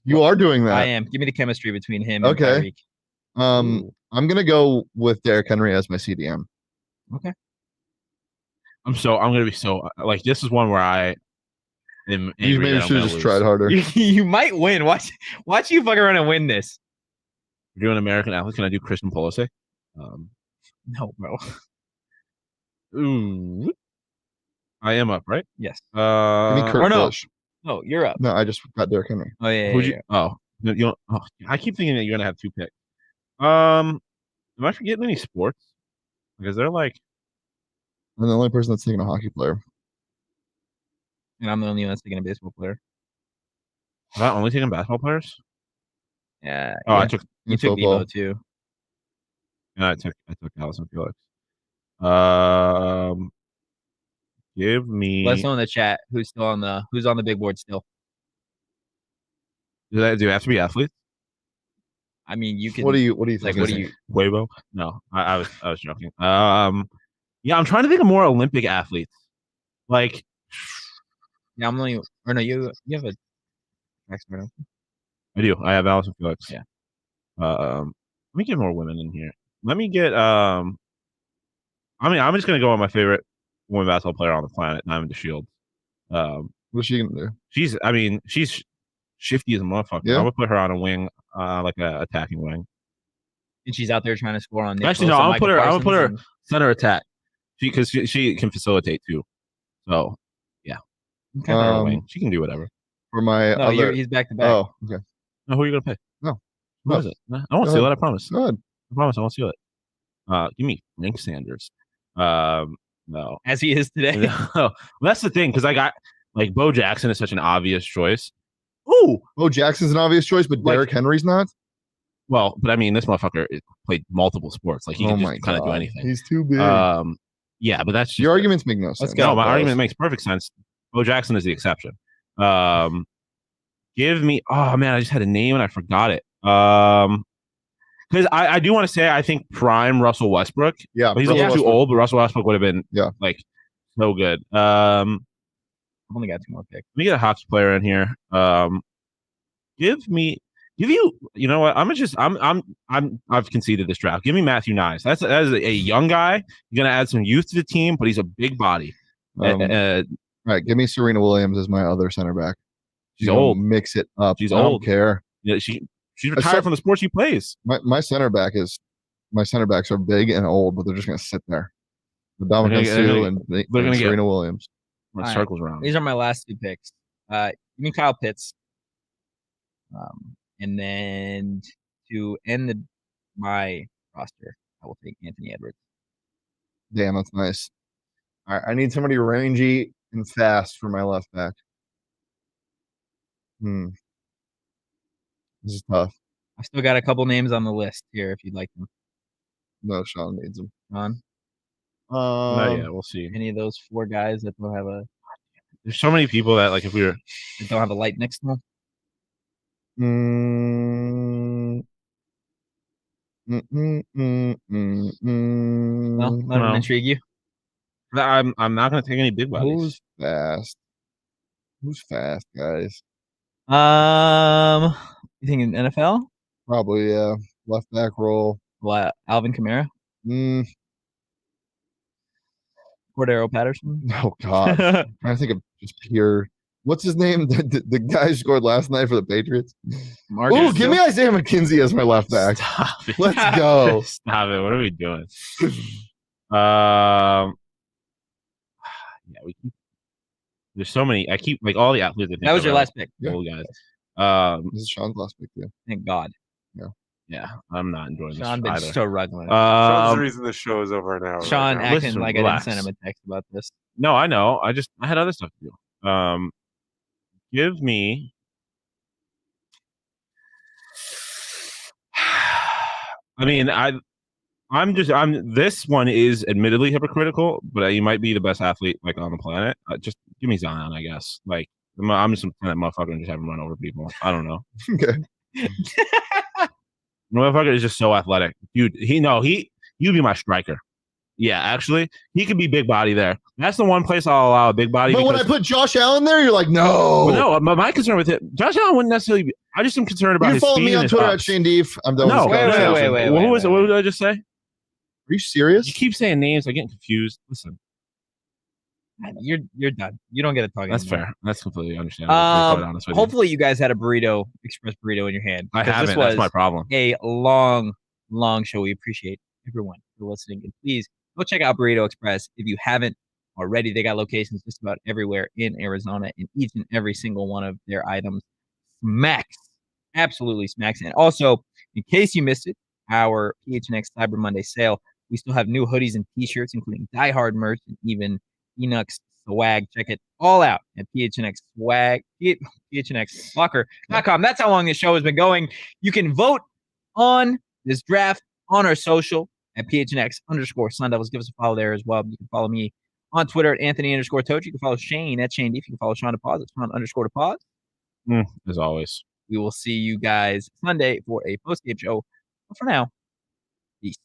B: You are doing that.
A: I am. Give me the chemistry between him
B: Okay.
A: and Tyreek.
B: I'm gonna go with Derrick Henry as my CDM.
A: Okay.
C: I'm gonna be so like this is one where I am.
B: You maybe should have just tried harder.
A: You might win. Watch you fuck around and win this.
C: We're doing American athletes. Can I do Christian Pulisic?
A: No, bro.
C: Ooh. I am up, right?
A: Yes.
B: Give me Kurt
A: or no.
B: Busch.
A: No, you're up.
B: No, I just got Derrick Henry.
A: Oh yeah.
C: Who'd
A: yeah,
C: you? Oh, I keep thinking that you're gonna have two picks. Am I forgetting any sports? Because they're like,
B: I'm the only person that's taking a hockey player.
A: And I'm the only one that's taking a baseball player.
C: am I only taking basketball players?
A: Yeah.
C: Oh,
A: yeah.
C: I took
A: You took
B: football.
A: Debo too.
C: I took Allison Felix. Give me.
A: Let us know in the chat who's on the big board still.
C: Do they have to be athletes?
A: I mean, you can.
B: What do you
A: like?
B: think?
A: What do you?
C: Weibo? No, I was joking. Yeah, I'm trying to think of more Olympic athletes. Like,
A: Yeah, I'm only. Or no, you have a. Expert.
C: I do. I have Allison Felix.
A: Yeah.
C: Let me get more women in here. Let me get. I'm just gonna go on my favorite women basketball player on the planet, Diamond DeShields.
B: What's she gonna do?
C: She's shifty as a motherfucker.
B: Yeah?
C: I'm gonna put her on a wing, like a attacking wing.
A: And she's out there trying to score on. Nick
C: Actually, no,
A: Bosa,
C: I'm
A: Michael
C: gonna put her
A: Parsons,
C: center attack. Because she can facilitate too. So yeah,
A: Okay.
C: Put her on a wing. She can do whatever.
B: For my
A: No,
B: other.
A: he's back to back.
B: Oh, okay.
C: No, who are you gonna pick?
B: No.
C: Who
B: No.
C: is it? No, I won't
B: Go
C: steal it.
B: ahead.
C: I promise.
B: Good.
C: I promise I won't steal it. Give me Frank Sanders. No.
A: As he is today.
C: No. Well, that's the thing, because I got like Bo Jackson is such an obvious choice. Ooh.
B: Bo Jackson's an obvious choice, but
C: Like-
B: Derrick Henry's not.
C: Well, but I mean, this motherfucker played multiple sports. Like he can just kind of do anything.
B: He's too big.
C: Yeah, but that's just
B: Your arguments make no sense.
A: go.
C: No, my
A: Bros.
C: argument makes perfect sense. Bo Jackson is the exception. Give me. Oh man, I just had a name and I forgot it. because I do want to say I think prime Russell Westbrook.
B: Yeah,
C: But he's a
B: Russell
C: little too
B: Westbrook.
C: old, but Russell Westbrook would have been like so good.
A: I've only got 2 more picks.
C: Let me get a Hawks player in here. You know what? I've conceded this draft. Give me Matthew Nyes. That is a young guy. You're gonna add some youth to the team, but he's a big body.
B: All right, give me Serena Williams as my other center back.
C: She's old.
B: Mix it up.
C: She's
B: I don't
C: old.
B: care.
C: Yeah, she's retired from the sport she plays.
B: My center backs are big and old, but they're just gonna sit there. The Dominic Sue and Serena Williams.
C: Circles around.
A: These are my last 2 picks. Give me Kyle Pitts. And then to end my roster, I will take Anthony Edwards.
B: Damn, that's nice. All right, I need somebody rangy and fast for my left back. This is tough.
A: I've still got a couple names on the list here if you'd like them.
B: No, Shawn needs them.
A: Shawn?
C: Yeah, we'll see.
A: Any of those 4 guys that don't have a...
C: There's so many people that, like, if we were...
A: that don't have a light next to them? No, let them intrigue you.
C: I'm not going to take any big bodies.
B: Who's fast? Who's fast, guys?
A: You think in NFL?
B: Probably, yeah. Left back role.
A: What? Alvin Kamara? Cordero Patterson?
B: Oh God. I think of just pure. What's his name? The guy who scored last night for the Patriots. Oh, give me Isaiah McKenzie as my left back.
C: Stop it.
B: Let's go.
C: Stop it. What are we doing? Yeah, we keep. There's so many. I keep like all the athletes.
A: That was your last pick.
C: Old guys.
B: This is Shawn's last pick too.
A: Thank God.
C: Yeah, I'm not enjoying
A: Shawn
C: this
A: been
C: either.
A: so rugged.
D: Shawn's the reason the show is over an hour.
A: Shawn
D: right now.
A: acting
C: Listen,
A: like
C: relax.
A: I didn't send him a text about this.
C: No, I know. I had other stuff to do. Give me. I mean, this one is admittedly hypocritical, but you might be the best athlete like on the planet. Just give me Zion, I guess. Like I'm just a motherfucker and just have him run over people. I don't know.
B: Okay.
C: Motherfucker is just so athletic, dude. You'd be my striker. Yeah, actually, he could be big body there. That's the one place I'll allow a big body.
B: But when I put Josh Allen there, you're like, no.
C: Well, no, my concern with it, Josh Allen wouldn't necessarily be. I just am concerned about
B: You
C: his
B: follow
C: speed
B: me on
C: and his
B: Twitter at
C: ups.
B: Shane Deef. I'm done
C: No,
B: with this conversation.
A: wait.
C: What did I just say?
B: Are you serious?
C: You keep saying names. I get confused. Listen,
A: You're done. You don't get to talk.
C: that's
A: anymore.
C: fair. That's completely understandable. To be quite honest with you.
A: Hopefully you guys had a express burrito in your hand.
C: I
A: because
C: haven't.
A: This was
C: That's my problem.
A: a long show. We appreciate everyone for listening. And please go check out Burrito Express if you haven't already. They got locations just about everywhere in Arizona, and each and every single one of their items smacks. Absolutely smacks. And also, in case you missed it, our PHNX Cyber Monday sale, we still have new hoodies and t-shirts, including Die Hard merch and even Enux swag. Check it all out at PHNX swag, PHNXlocker.com. That's how long this show has been going. You can vote on this draft on our social at PHNX_Sun Devils. Give us a follow there as well. You can follow me on Twitter at Anthony_Toach. You can follow Shane at Shane Deef. You can follow Shawn DePause at Shawn_DePause.
C: As always.
A: We will see you guys Sunday for a post-game show. But for now, peace.